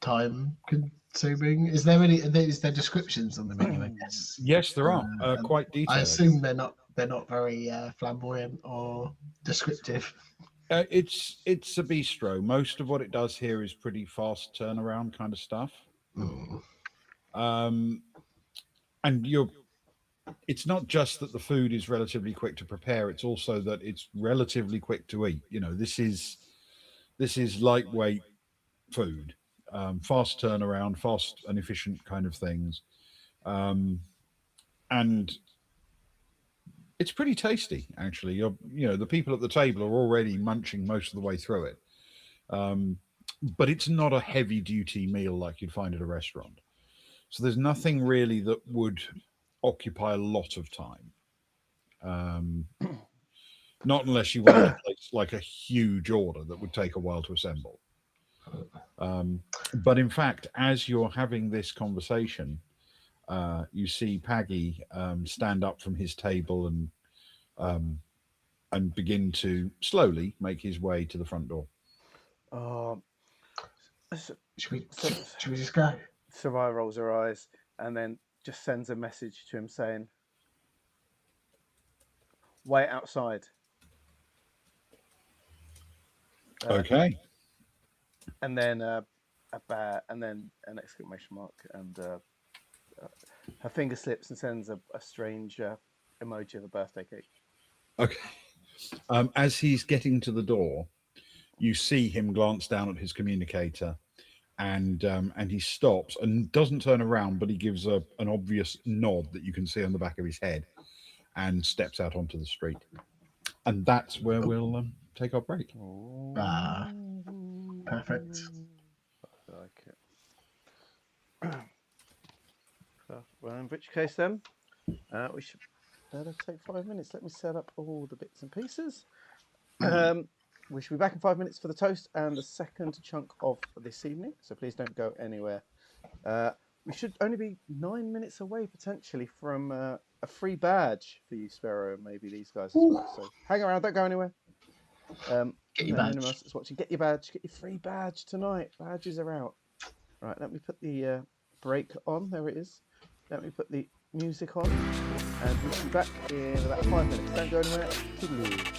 time consuming? Is there descriptions on the menu? I guess. Yes, there are quite detailed. I assume they're not very flamboyant or descriptive. It's a bistro. Most of what it does here is pretty fast turnaround kind of stuff. And it's not just that the food is relatively quick to prepare, it's also that it's relatively quick to eat. This is lightweight food, fast turnaround, fast and efficient kind of things. And it's pretty tasty, actually. The people at the table are already munching most of the way through it. But it's not a heavy duty meal like you'd find at a restaurant. So there's nothing really that would occupy a lot of time. Not unless you wanted to place like a huge order that would take a while to assemble. But in fact, as you're having this conversation, you see Paggy stand up from his table and begin to slowly make his way to the front door. Should we just go? Sarai rolls her eyes and then just sends a message to him saying, "Wait outside." Okay. And then a bat, and then an exclamation mark, and her finger slips and sends a strange emoji of a birthday cake. Okay. As he's getting to the door, you see him glance down at his communicator, and he stops and doesn't turn around, but he gives an obvious nod that you can see on the back of his head, and steps out onto the street. And that's where we'll take our break. Perfect. I like it. Well, in which case then, we should better take 5 minutes. Let me set up all the bits and pieces. We should be back in 5 minutes for the toast and the second chunk of this evening, so please don't go anywhere. We should only be 9 minutes away, potentially, from a free badge for you, Sparrow, and maybe these guys as well. So hang around, don't go anywhere. Get your badge. Anyone else watching, get your badge, get your free badge tonight. Badges are out. Right, let me put the break on. There it is. Let me put the music on, and we'll be back in about 5 minutes. Don't go anywhere. Toodaloo.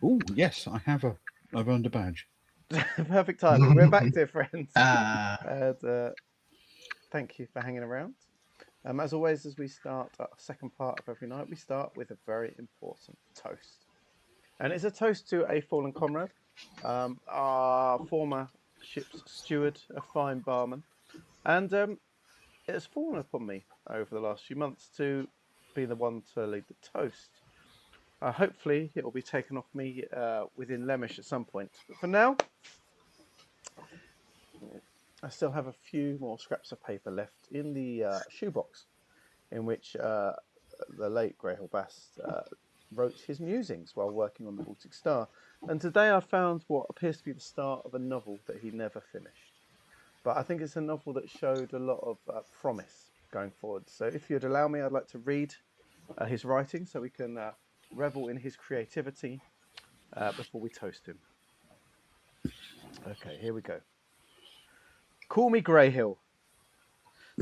Oh, yes, I've earned a badge. Perfect timing. We're back, dear friends. Ah, And thank you for hanging around. As always, as we start our second part of every night, we start with a very important toast. And it's a toast to a fallen comrade, our former ship's steward, a fine barman. And it has fallen upon me over the last few months to be the one to lead the toast. Hopefully, it will be taken off me within Lemish at some point. But for now, I still have a few more scraps of paper left in the shoebox in which the late Graham Bast wrote his musings while working on the Baltic Star. And today I found what appears to be the start of a novel that he never finished. But I think it's a novel that showed a lot of promise going forward. So if you'd allow me, I'd like to read his writing so we can revel in his creativity before we toast him. Okay, here we go. Call me Greyhill.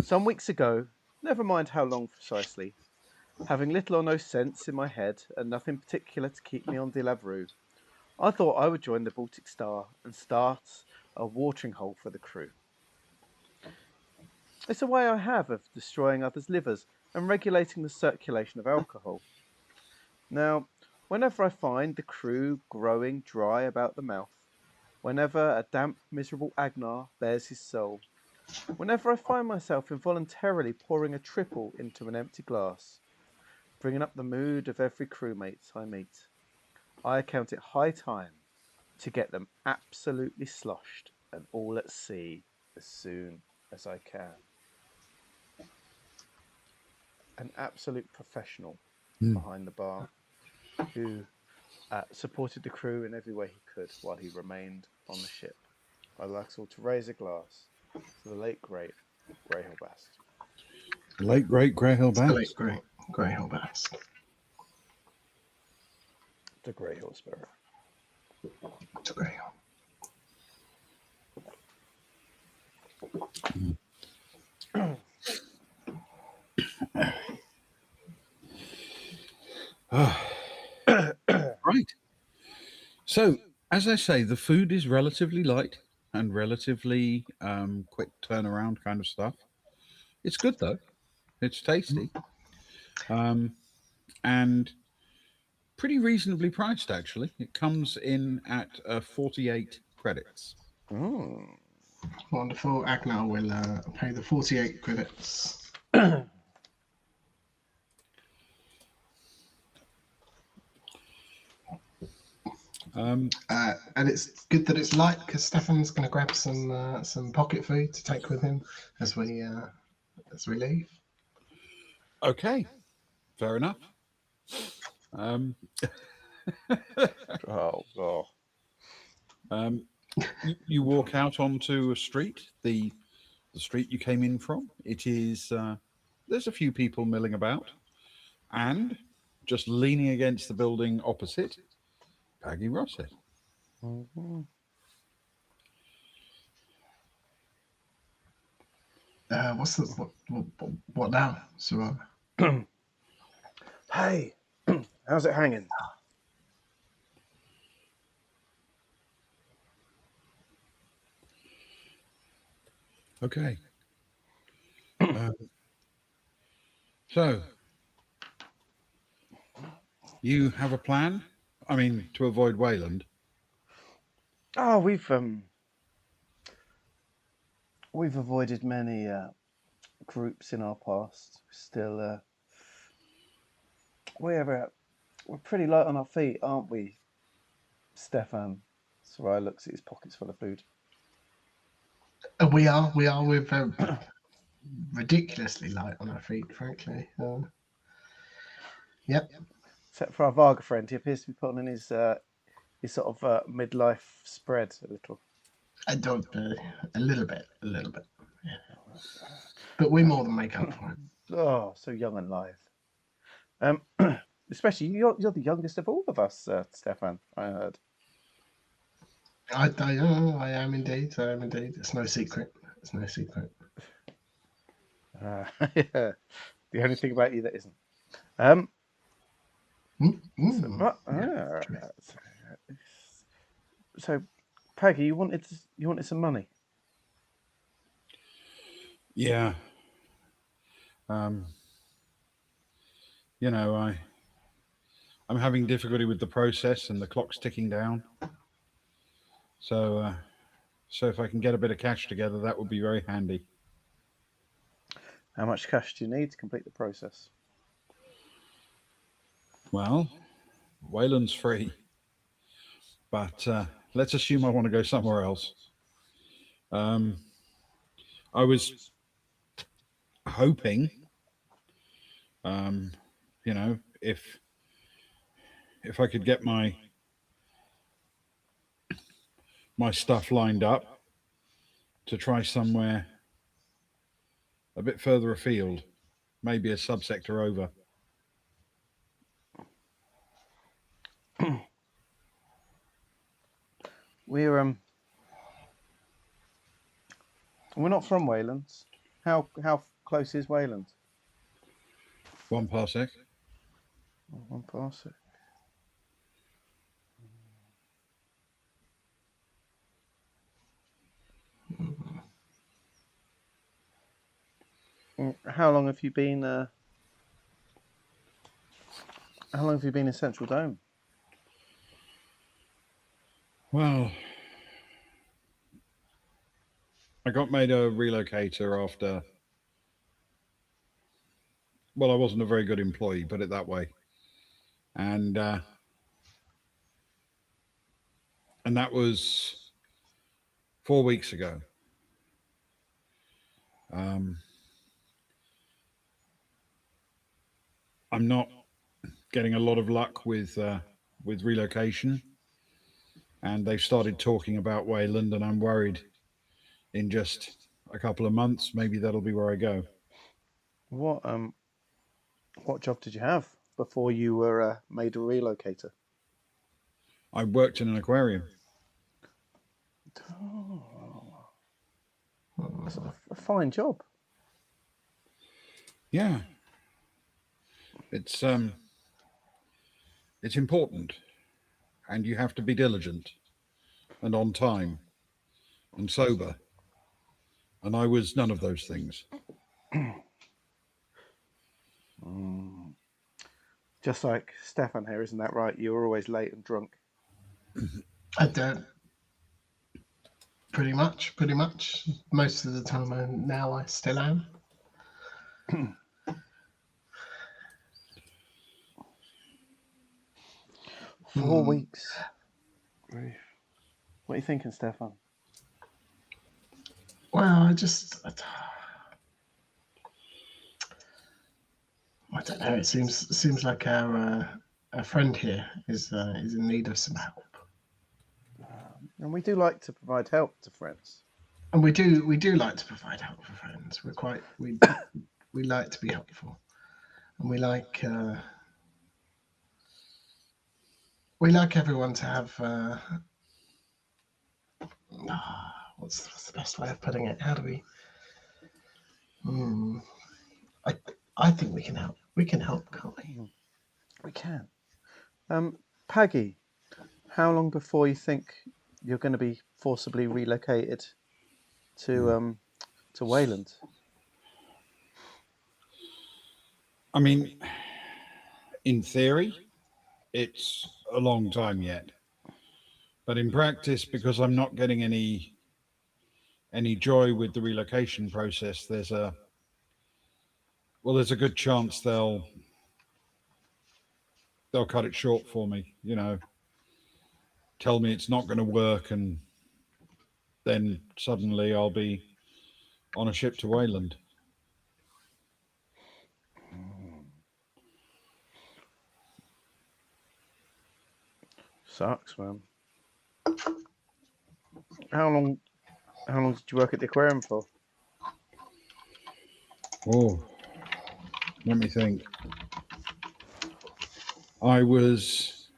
Some weeks ago, never mind how long precisely, having little or no sense in my head and nothing particular to keep me on Delavrue, I thought I would join the Baltic Star and start a watering hole for the crew. It's a way I have of destroying others' livers and regulating the circulation of alcohol. Now, whenever I find the crew growing dry about the mouth, whenever a damp, miserable Agnar bares his soul, whenever I find myself involuntarily pouring a triple into an empty glass, bringing up the mood of every crewmate I meet, I account it high time to get them absolutely sloshed and all at sea as soon as I can. An absolute professional behind the bar who supported the crew in every way he could while he remained on the ship. I'd like us all to raise a glass to the late, great Graham Bast. The late, great Greyhill the Bast. late Graham Bast. The Greyhill Spirit. To Graham. Right. So, as I say, the food is relatively light and relatively quick turnaround kind of stuff. It's good though. It's tasty. And pretty reasonably priced actually. It comes in at 48 credits. Mm. Wonderful. Agnar will pay the 48 credits. And it's good that it's light because Stefan's going to grab some pocket food to take with him as we leave. Okay, fair enough. Oh, God. You walk out onto a street, the street you came in from. It is there's a few people milling about, and just leaning against the building opposite, Paggy Rossett. Mm-hmm. What now, Sir? Hey, how's it hanging? Okay. So, you have a plan? I mean, to avoid Wayland. Oh, we've avoided many groups in our past. Still, we're pretty light on our feet, aren't we, Stefan? Sarai looks at his pockets full of food. We're very ridiculously light on our feet, frankly. Yep. Except for our Varga friend, he appears to be putting in his sort of midlife spread a little. I don't. A little bit. Yeah. But we more than make up for it. Oh, so young and lithe. Especially you're the youngest of all of us, Stefan. I heard. I am indeed. It's no secret. Yeah. The only thing about you that isn't. So, Peggy, you wanted some money. Yeah. Um, you know, I'm having difficulty with the process, and the clock's ticking down. So, so if I can get a bit of cash together, that would be very handy. How much cash do you need to complete the process? Well, Wayland's free, but let's assume I want to go somewhere else. I was hoping, you know, if I could get my stuff lined up to try somewhere a bit further afield, maybe a subsector over. We're not from Waylands. How close is Wayland? 1 parsec. 1 parsec. How long have you been? How long have you been in Central Dome? Well, I got made a relocator after. Well, I wasn't a very good employee, put it that way, and that was 4 weeks ago. I'm not getting a lot of luck with relocation, and they've started talking about Wayland, and I'm worried in just a couple of months maybe that'll be where I go. What job did you have before you were made a relocator? I worked in an aquarium. Oh, that's a fine job. Yeah, it's important, and you have to be diligent and on time and sober, and I was none of those things. Just like Stefan here, isn't that right? You were always late and drunk. I don't. Pretty much. Most of the time, I still am. 4 weeks. What are you thinking, Stefan? Well, I don't know. It seems like our friend here is in need of some help, And we do like to provide help to friends. and we do like to provide help for friends. We like to be helpful, and we like everyone to have. What's the best way of putting it? How do we? I think we can help. We can help, can't we? We can. Peggy, how long before you think you're going to be forcibly relocated to Wayland? I mean, in theory, it's a long time yet, but in practice, because I'm not getting any joy with the relocation process, there's a good chance they'll cut it short for me. You know, tell me it's not going to work, and then suddenly I'll be on a ship to Wayland. Sucks, man. How long did you work at the aquarium for? Oh, let me think. I was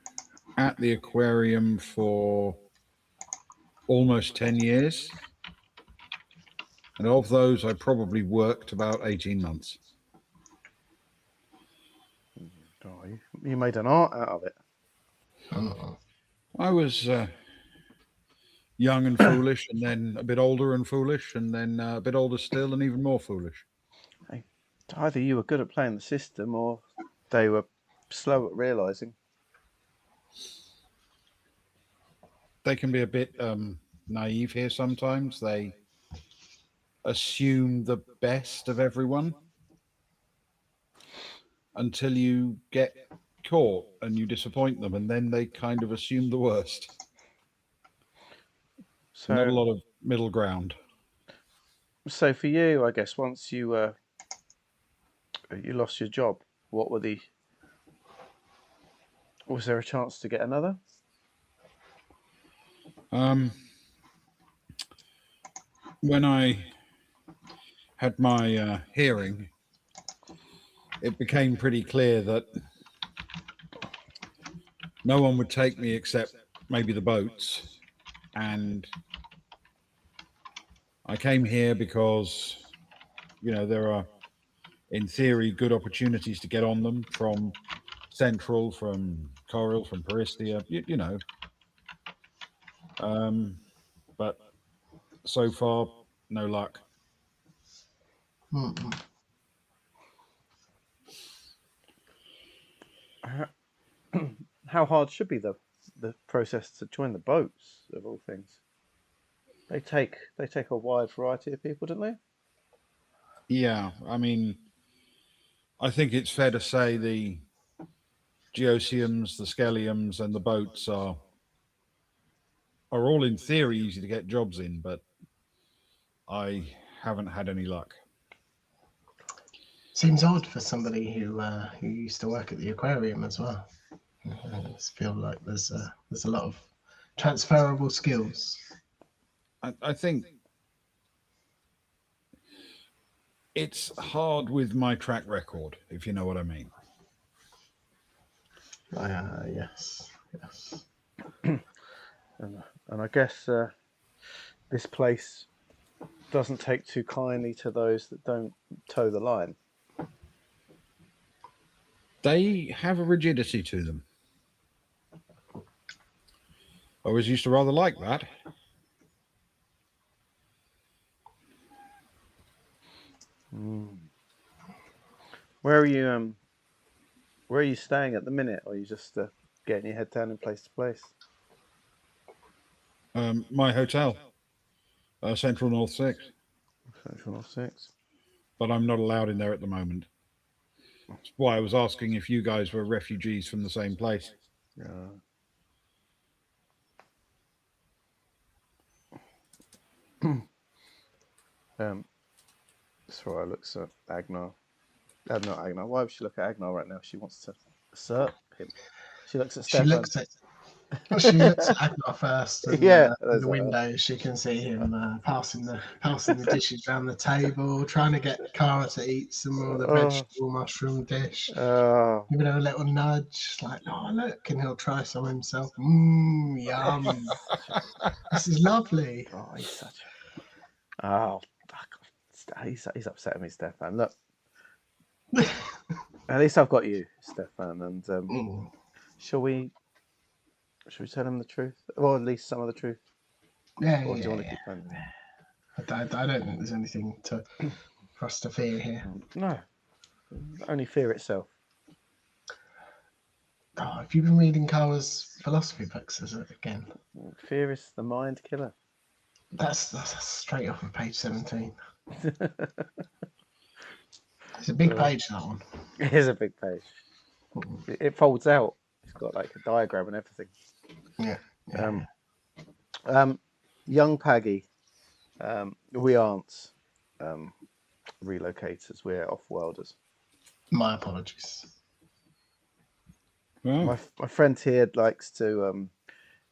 at the aquarium for almost 10 years. And of those, I probably worked about 18 months. Oh, you made an art out of it. Oh. I was young and foolish, and then a bit older and foolish, and then a bit older still, and even more foolish. Either you were good at playing the system, or they were slow at realising. They can be a bit naive here sometimes. They assume the best of everyone until you get caught and you disappoint them, and then they kind of assume the worst. So, Not a lot of middle ground. so for you, I guess once you lost your job, what were the? Was there a chance to get another? When I had my hearing, it became pretty clear that no one would take me except maybe the boats. And I came here because, there are, in theory, good opportunities to get on them from Central, from Coral, from Peristia, but so far, no luck. Mm-mm. How hard should be the process to join the boats of all things? They take a wide variety of people, don't they? Yeah, I mean, I think it's fair to say the geosiums, the skelliums, and the boats are all in theory easy to get jobs in, but I haven't had any luck. Seems odd for somebody who used to work at the aquarium as well. I just feel like there's a lot of transferable skills. I think it's hard with my track record, if you know what I mean. Yes. And I guess this place doesn't take too kindly to those that don't toe the line. They have a rigidity to them. I always used to rather like that. Where are you? Where are you staying at the minute, or are you just getting your head down in place to place? My hotel, Central North 6, Central North 6. but I'm not allowed in there at the moment. That's why I was asking if you guys were refugees from the same place. Yeah. That's where I look at Agnar. Not Agnar. Why would she look at Agnar right now? She wants to assert him. She looks at Stefan. She looks at Agnar first, and Yeah, in the window she can see him passing the dishes around the table, trying to get Kara to eat some more of the vegetable mushroom dish. Giving her a little nudge, like, "Oh, look," and he'll try some himself. Yum! This is lovely. Oh, he's such a... Oh, he's upset with me, Stefan. Look, at least I've got you, Stefan, and shall we tell him the truth? Or at least some of the truth? Yeah, or do you want to keep playing? I don't think there's anything for us to fear here. No, only fear itself. Oh, have you been reading Kara's philosophy books again? Fear is the mind killer. That's straight off of page 17. It's a big page, that one. It is a big page. It folds out. It's got like a diagram and everything. Yeah. Young Paggy, we aren't relocators. We're off-worlders. My apologies. Well, My friend here likes to.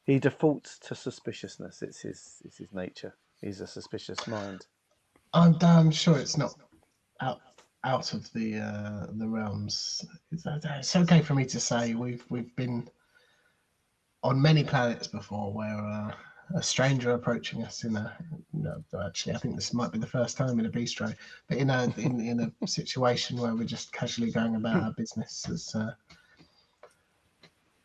He defaults to suspiciousness. It's his nature. He's a suspicious mind. I'm damn sure it's not out of the realms. It's okay for me to say we've been on many planets before where a stranger approaching us actually I think this might be the first time in a bistro, but in a situation where we're just casually going about our business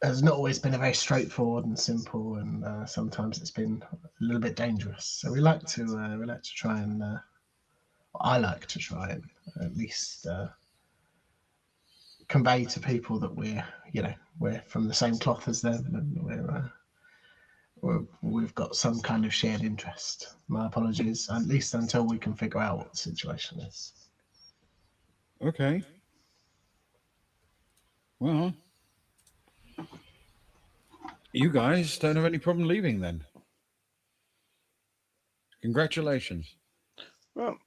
has not always been a very straightforward and simple, and sometimes it's been a little bit dangerous. So we like to try and I like to try and at least convey to people that we're from the same cloth as them, and we've got some kind of shared interest. My apologies, at least until we can figure out what the situation is. Okay. Well, you guys don't have any problem leaving then. Congratulations. Well,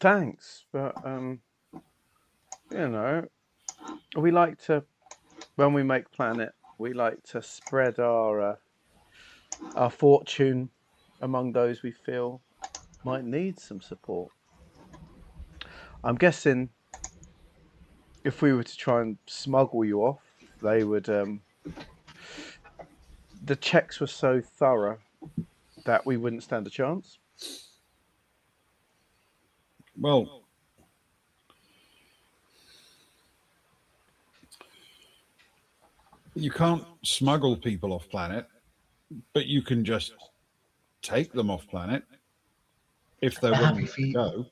thanks, but we like to, when we make Planet, we like to spread our fortune among those we feel might need some support. I'm guessing if we were to try and smuggle you off, they would. The checks were so thorough that we wouldn't stand a chance. Well, you can't smuggle people off planet, but you can just take them off planet if they're willing to go.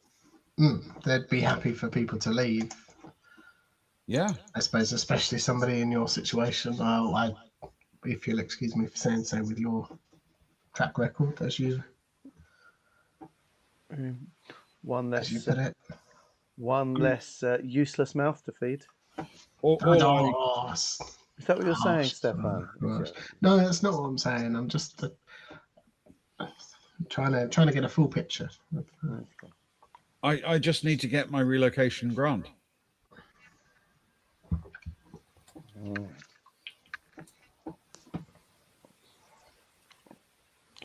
They'd be happy for people to leave. Yeah. I suppose, especially somebody in your situation. Well, if you'll excuse me for saying so, with your track record, as you One less, as you put it. One less useless mouth to feed. Is that what you're saying, Stefan? No, that's not what I'm saying. I'm just trying to get a full picture. I just need to get my relocation grant.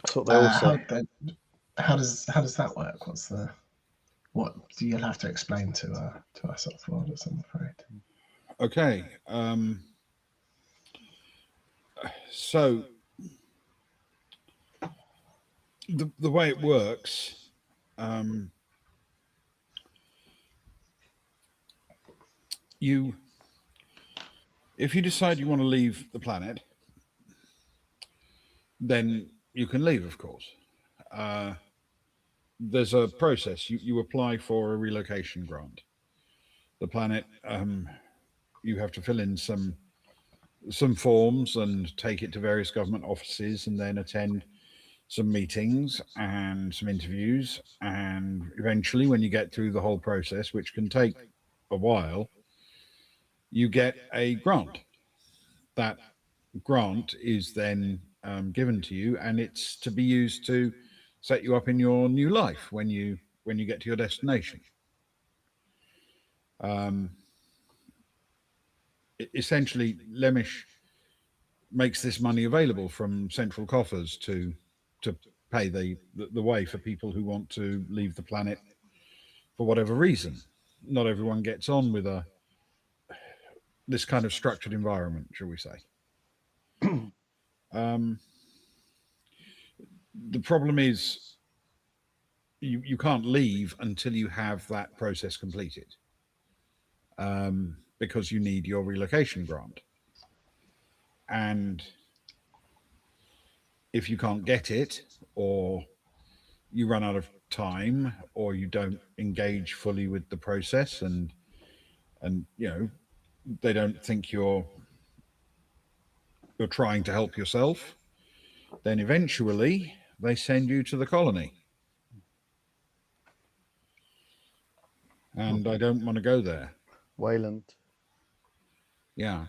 That's what they all say. How does that work? What do you have to explain to us off-worlders, I'm afraid? Okay. So the way it works, if you decide you want to leave the planet, then you can leave, of course. There's a process. You apply for a relocation grant. The planet, you have to fill in some forms and take it to various government offices, and then attend some meetings and some interviews. And eventually, when you get through the whole process, which can take a while, you get a grant. That grant is then given to you, and it's to be used to set you up in your new life when you get to your destination. Essentially, Lemish makes this money available from central coffers to pay the way for people who want to leave the planet for whatever reason. Not everyone gets on with this kind of structured environment, shall we say. The problem is you can't leave until you have that process completed, because you need your relocation grant. And if you can't get it, or you run out of time, or you don't engage fully with the process, and they don't think you're trying to help yourself, then eventually they send you to the colony. And I don't want to go there. Wayland. Yeah.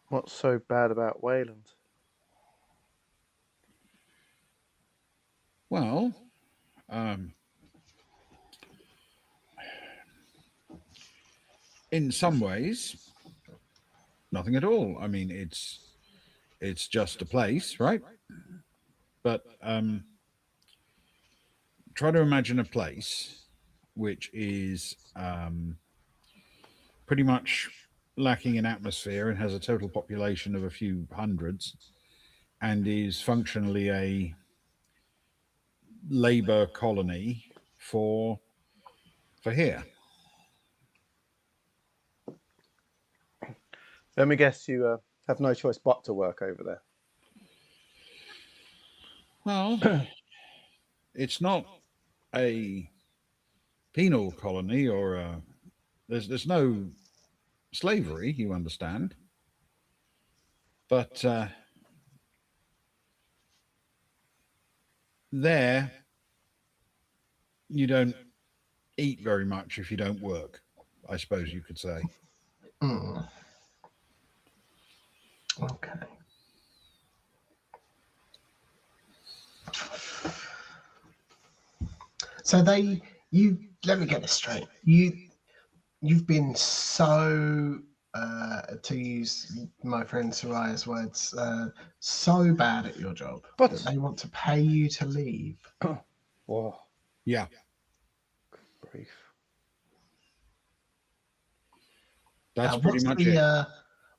What's so bad about Wayland? Well, in some ways, nothing at all. I mean, it's just a place, right? But try to imagine a place which is pretty much lacking in atmosphere and has a total population of a few hundreds, and is functionally a labor colony for here. Let me guess, you have no choice but to work over there. Well, it's not a penal colony or there's no slavery, you understand. But there, you don't eat very much if you don't work, I suppose you could say. Mm. Okay. So let me get this straight. You've been so, to use my friend Soraya's words, so bad at your job But- that they want to pay you to leave. Whoa, Yeah. brief. That's pretty much it.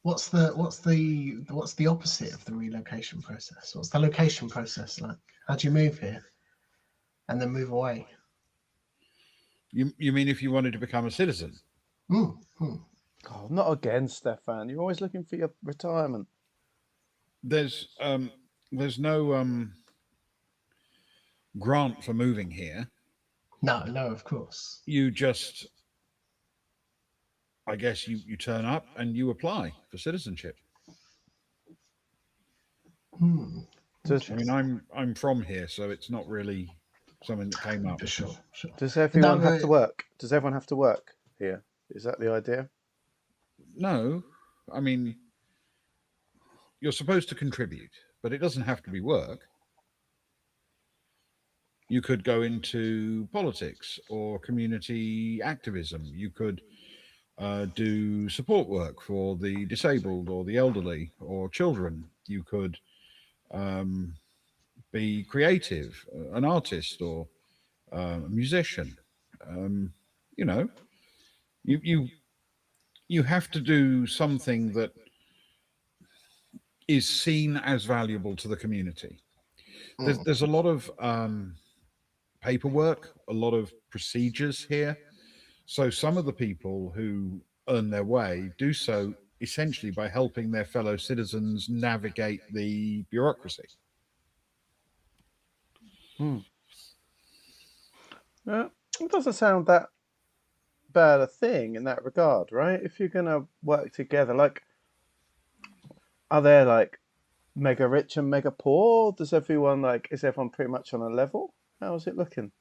What's the opposite of the relocation process? What's the location process like? How do you move here and then move away? You mean if you wanted to become a citizen? Mm, mm. Oh, not again, Stefan. You're always looking for your retirement. There's no grant for moving here. No, of course. You just, I guess you turn up and you apply for citizenship. Hmm. Does, I mean, I'm from here, so it's not really something that came up. For sure. does everyone No, have to work? Does everyone have to work here? Is that the idea? No, I mean, you're supposed to contribute, but it doesn't have to be work. You could go into politics or community activism. You could do support work for the disabled or the elderly or children. You could be creative, an artist or a musician. You know, you you have to do something that is seen as valuable to the community. There's a lot of paperwork, a lot of procedures here. So some of the people who earn their way do so essentially by helping their fellow citizens navigate the bureaucracy. Yeah, it doesn't sound that bad a thing in that regard, right? If you're gonna work together, like, are there like mega rich and mega poor? Does everyone is everyone pretty much on a level? How's it looking?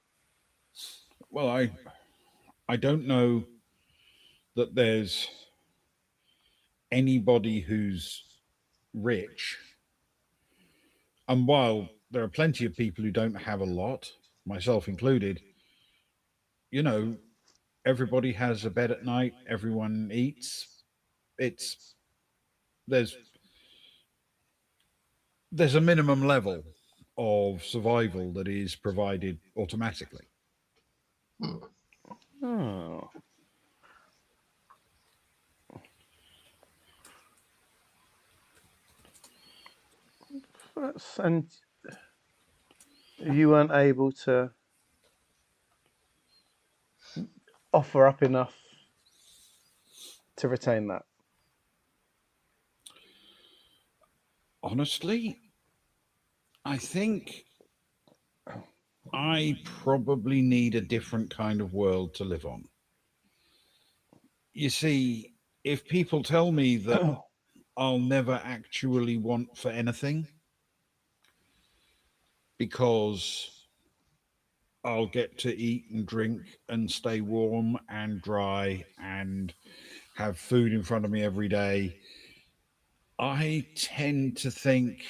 Well, I don't know that there's anybody who's rich. And while there are plenty of people who don't have a lot, myself included, you know, everybody has a bed at night, everyone eats. It's there's there's a minimum level of survival that is provided automatically. Oh, and you weren't able to offer up enough to retain that. Honestly, I think I probably need a different kind of world to live on. You see, if people tell me that I'll never actually want for anything because I'll get to eat and drink and stay warm and dry and have food in front of me every day, I tend to think,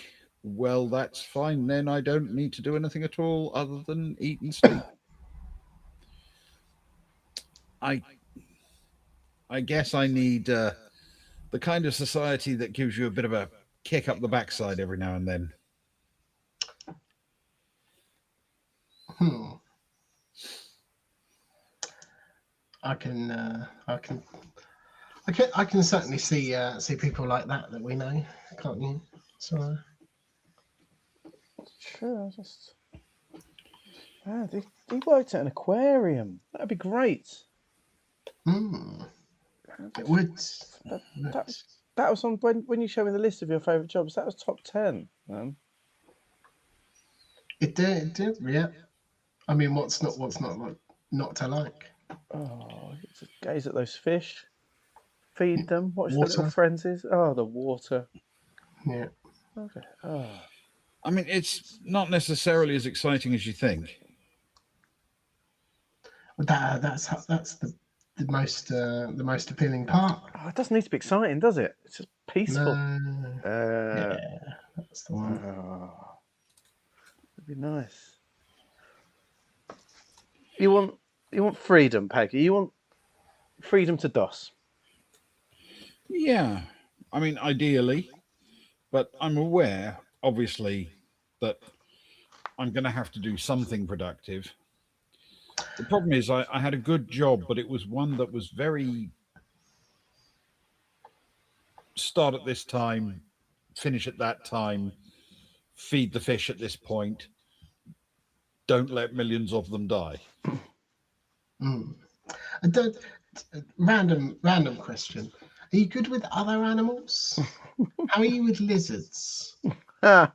well, that's fine. Then I don't need to do anything at all other than eat and sleep. I I guess I need the kind of society that gives you a bit of a kick up the backside every now and then. I can certainly see people like that we know, can't you? So True, he worked at an aquarium. That'd be great. it would. That That was on when you showed me the list of your favourite jobs. That was top 10, man. It did, yeah. I mean, what's not like not to like? Oh, just gaze at those fish, feed them, watch the little Water. frenzies. Oh, the water. Yeah. Okay. Oh. I mean, it's not necessarily as exciting as you think. That's the most appealing part. Oh, it doesn't need to be exciting, does it? It's just peaceful. No. Yeah, that's the one. Oh, it'd be nice. You want freedom, Peggy. You want freedom to DOS. Yeah, I mean, ideally, but I'm aware, obviously, that I'm going to have to do something productive. The problem is, I had a good job, but it was one that was very start at this time, finish at that time, feed the fish at this point, don't let millions of them die. Mm. Random question. Are you good with other animals? How are you with lizards? Ah,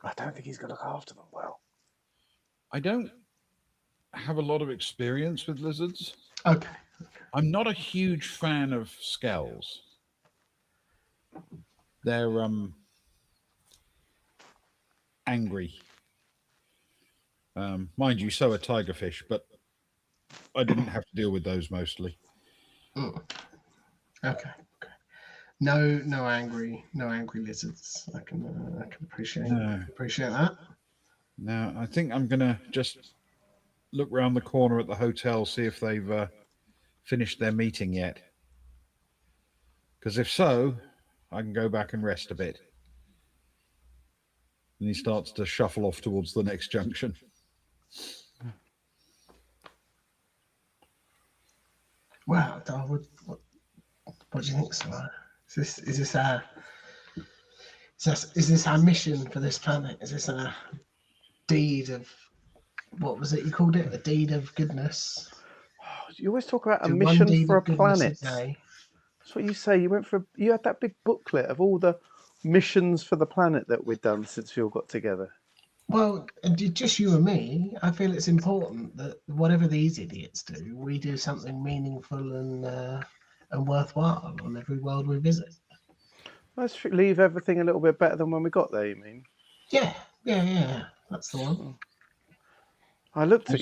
I don't think he's going to look after them well. I don't have a lot of experience with lizards. Okay. I'm not a huge fan of skells. They're angry. Mind you, so are tigerfish, but I didn't have to deal with those mostly. Mm. Okay. No angry lizards. I can appreciate that. Now, I think I'm gonna just look round the corner at the hotel, see if they've finished their meeting yet. Because if so, I can go back and rest a bit. And he starts to shuffle off towards the next junction. Well, what do you think, Sarah? Is this our mission for this planet? Is this a deed of, what was it you called it? A deed of goodness. You always talk about a Do one mission deed for a of goodness planet. day. That's what you say. You had that big booklet of all the missions for the planet that we'd done since we all got together. Well, just you and me, I feel it's important that whatever these idiots do, we do something meaningful and worthwhile on every world we visit. Let's leave everything a little bit better than when we got there, you mean? Yeah. That's the one. I looked at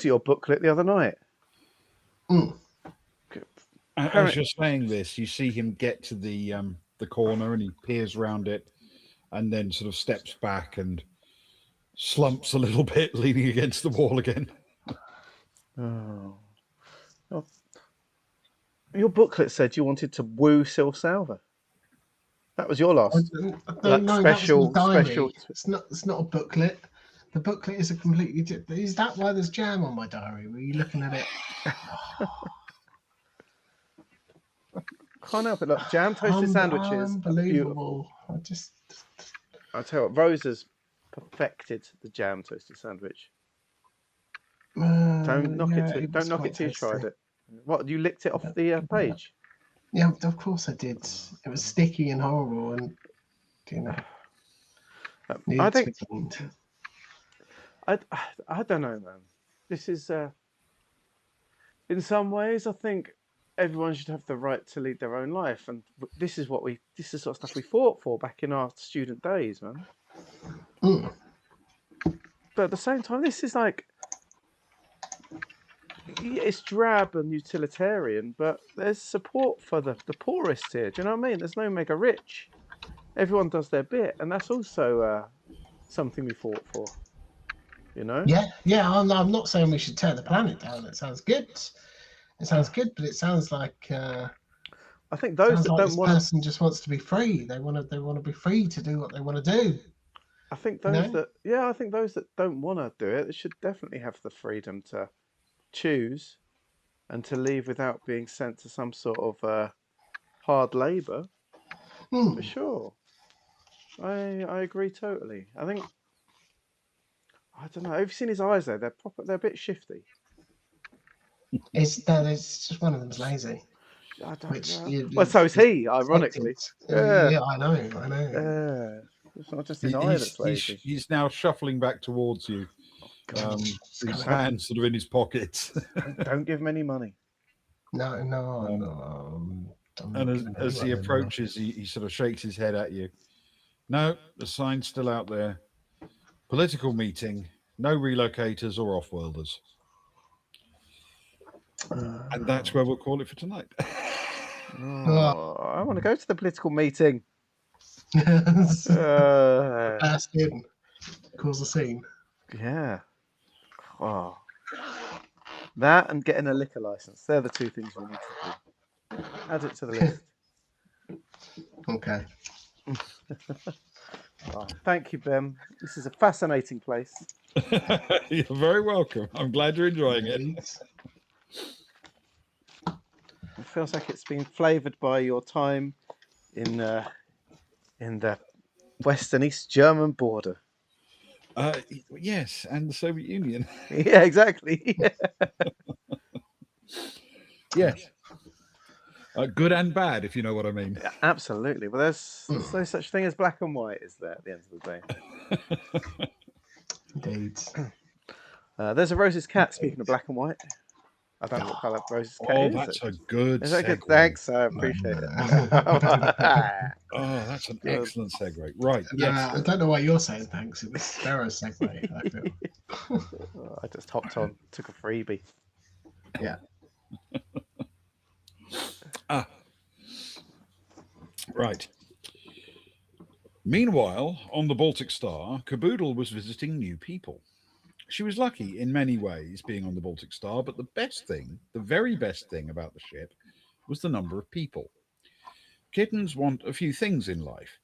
your booklet the other night. Mm. As you're saying this, you see him get to the corner and he peers round it and then sort of steps back and slumps a little bit, leaning against the wall again. Oh. Your booklet said you wanted to woo Sil Salva. That was your last special. It's not a booklet. The booklet is a completely different. Is that why there's jam on my diary? Were you looking at it? Can't help it. Look, jam toasted sandwiches. Unbelievable. I'll tell you what, Rose has perfected the jam toasted sandwich. Don't knock it till you tried it. What, you licked it off the page? Yeah, of course I did. It was sticky and horrible, and I think I don't know, man. This is in some ways, I think everyone should have the right to lead their own life, and this is the sort of stuff we fought for back in our student days, man. Mm. But at the same time, this is like, it's drab and utilitarian, but there's support for the poorest here. Do you know what I mean? There's no mega rich. Everyone does their bit, and that's also something we fought for. You know? Yeah. I'm not saying we should tear the planet down. It sounds good. But it sounds like I think those that don't want person just wants to be free. They want to be free to do what they want to do. I think those that don't want to do it, they should definitely have the freedom to choose and to leave without being sent to some sort of hard labour. For sure. I agree totally. I think, I don't know. Have you seen his eyes though? They're a bit shifty. It's just one of them's lazy. I don't Which know. Well, so is he, ironically. Yeah, I know. It's not just his eye that's lazy. He's now shuffling back towards you, his hands sort of in his pockets. Don't give him any money. No. And as he approaches, he sort of shakes his head at you. No, the sign's still out there. Political meeting, no relocators or off-worlders. And that's where we'll call it for tonight. I want to go to the political meeting. Burst in, cause a scene. Yeah. Oh. That and getting a liquor license. They're the two things we need to do. Add it to the list. Okay. Oh, thank you, Ben. This is a fascinating place. You're very welcome. I'm glad you're enjoying it. It feels like it's been flavoured by your time in the West and East German border. Yes, and the Soviet Union. Yeah, exactly. Yes. Good and bad, if you know what I mean. Yeah, absolutely. Well, there's no such thing as black and white, is there, at the end of the day? Indeed. There's a Rose's cat, speaking of black and white. I don't know what colour Rose's cat is. Oh, that's a good Is that good? segue. Thanks, I appreciate it. Oh, that's an excellent segue. Right, yes. I don't know why you're saying thanks. It was Sparrow's segue, I feel. I just hopped on, took a freebie. Yeah. Right. Meanwhile, on the Baltic Star, Caboodle was visiting new people. She was lucky in many ways being on the Baltic Star, but the very best thing about the ship was the number of people. Kittens want a few things in life.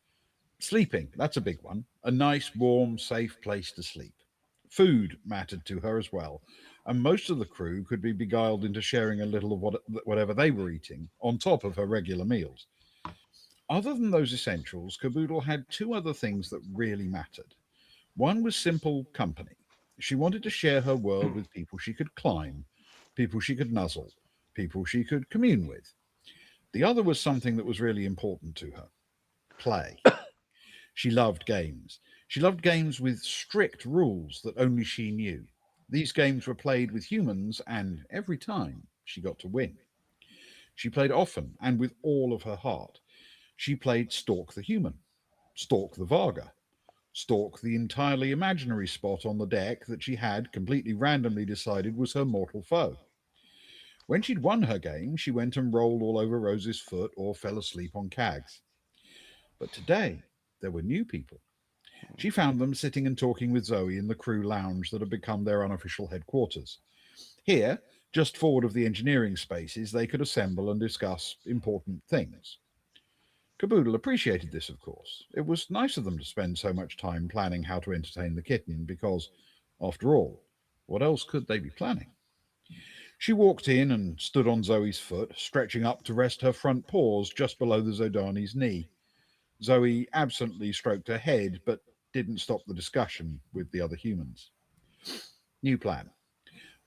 Sleeping, that's a big one. A nice, warm, safe place to sleep. Food mattered to her as well, and most of the crew could be beguiled into sharing a little of whatever they were eating on top of her regular meals. Other than those essentials, Caboodle had two other things that really mattered. One was simple company. She wanted to share her world with people she could climb, people she could nuzzle, people she could commune with. The other was something that was really important to her: play. She loved games. She loved games with strict rules that only she knew. These games were played with humans, and every time she got to win. She played often and with all of her heart. She played Stalk the Human, Stalk the Varga, Stalk the entirely imaginary spot on the deck that she had completely randomly decided was her mortal foe. When she'd won her game, she went and rolled all over Rose's foot or fell asleep on Cags. But today, there were new people. She found them sitting and talking with Zoe in the crew lounge that had become their unofficial headquarters. Here, just forward of the engineering spaces, they could assemble and discuss important things. Caboodle appreciated this, of course. It was nice of them to spend so much time planning how to entertain the kitten because, after all, what else could they be planning? She walked in and stood on Zoe's foot, stretching up to rest her front paws just below the Zodani's knee. Zoe absently stroked her head, but didn't stop the discussion with the other humans. New plan.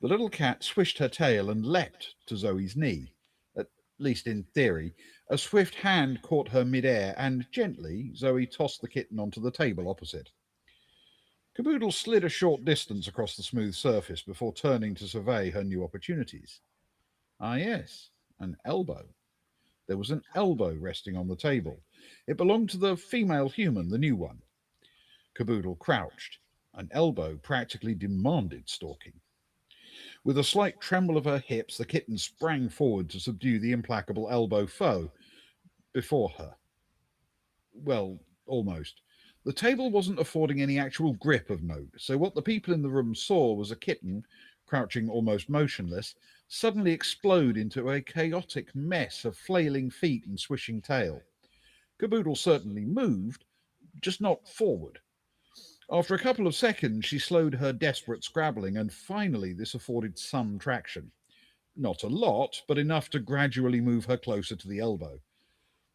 The little cat swished her tail and leapt to Zoe's knee. At least in theory. A swift hand caught her mid-air, and gently Zoe tossed the kitten onto the table opposite. Caboodle slid a short distance across the smooth surface before turning to survey her new opportunities. Ah yes, an elbow. There was an elbow resting on the table. It belonged to the female human, the new one. Caboodle crouched. An elbow practically demanded stalking. With a slight tremble of her hips, the kitten sprang forward to subdue the implacable elbow foe before her. Well, almost. The table wasn't affording any actual grip of note, so what the people in the room saw was a kitten, crouching almost motionless, suddenly explode into a chaotic mess of flailing feet and swishing tail. Caboodle certainly moved, just not forward. After a couple of seconds, she slowed her desperate scrabbling, and finally this afforded some traction. Not a lot, but enough to gradually move her closer to the elbow.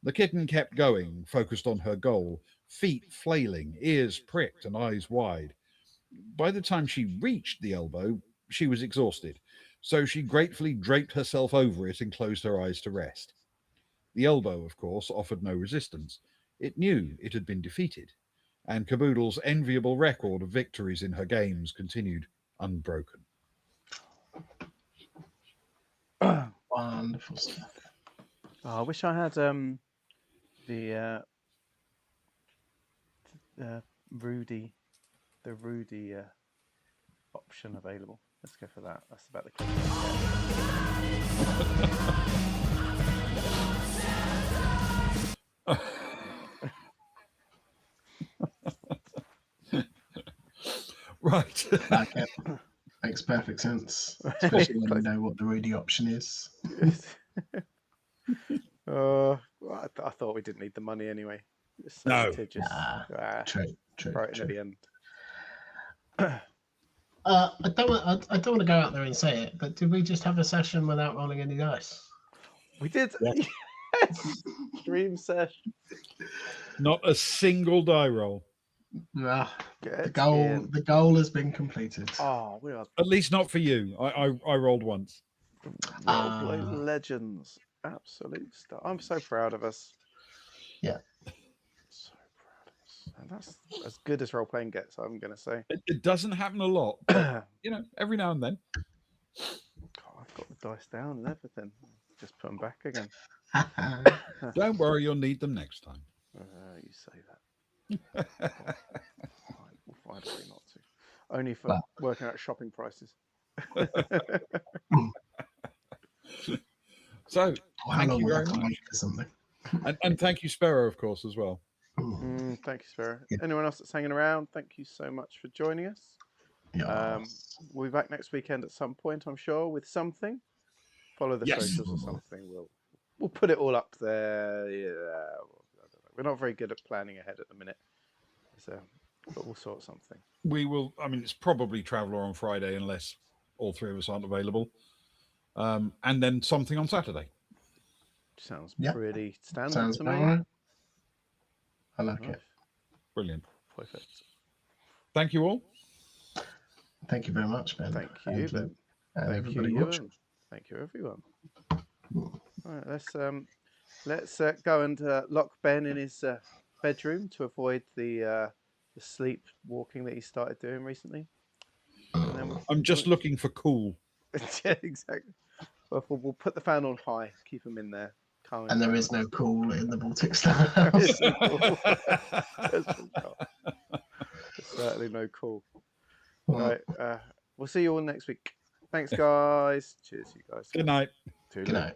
The kitten kept going, focused on her goal, feet flailing, ears pricked, and eyes wide. By the time she reached the elbow, she was exhausted, so she gratefully draped herself over it and closed her eyes to rest. The elbow, of course, offered no resistance. It knew it had been defeated, and Caboodle's enviable record of victories in her games continued unbroken. Wonderful stuff. Oh, I wish I had the Rudy option available. Let's go for that. That's about the closest. Right. That makes perfect sense, especially when you know what the Rudy option is. I thought we didn't need the money anyway. It's so No. litigious. True. Right at the end. I don't want to go out there and say it, but did we just have a session without rolling any dice? We did. Yes. Yes. Dream session. Not a single die roll. The goal has been completed. Oh, we are At least not for you. I rolled once. roleplay legends. Absolute stuff. I'm so proud of us. Yeah. So proud of us. And that's as good as role playing gets, I'm going to say. It doesn't happen a lot, but, every now and then. God, I've got the dice down and everything. Just put them back again. Don't worry, you'll need them next time. You say that. We'll find a way not to. Only for working out shopping prices. So, thank you very much. For something. And thank you, Sparrow, of course, as well. Thank you, Sparrow. Yeah. Anyone else that's hanging around, thank you so much for joining us. Yes. We'll be back next weekend at some point, I'm sure, with something. Follow the Yes. socials or something. We'll put it all up there. Yeah, I don't know. We're not very good at planning ahead at the minute, so but we'll sort something. We will. I mean, it's probably Traveller on Friday, unless all three of us aren't available, and then something on Saturday. Sounds pretty standard Sounds to me. right. I like it. Brilliant. Perfect. Thank you all. Thank you very much, Ben. Thank you, Ben. Thank you, Ewan. Thank you, everyone. All right, let's go and lock Ben in his bedroom to avoid the sleep walking that he started doing recently. And then I'm just looking for cool. Yeah, exactly. We'll put the fan on high, keep him in there. And there is no cool in the Baltic Star There's House. certainly no cool. All right, we'll see you all next week. Thanks, guys. Cheers, you guys. Good night. Good night.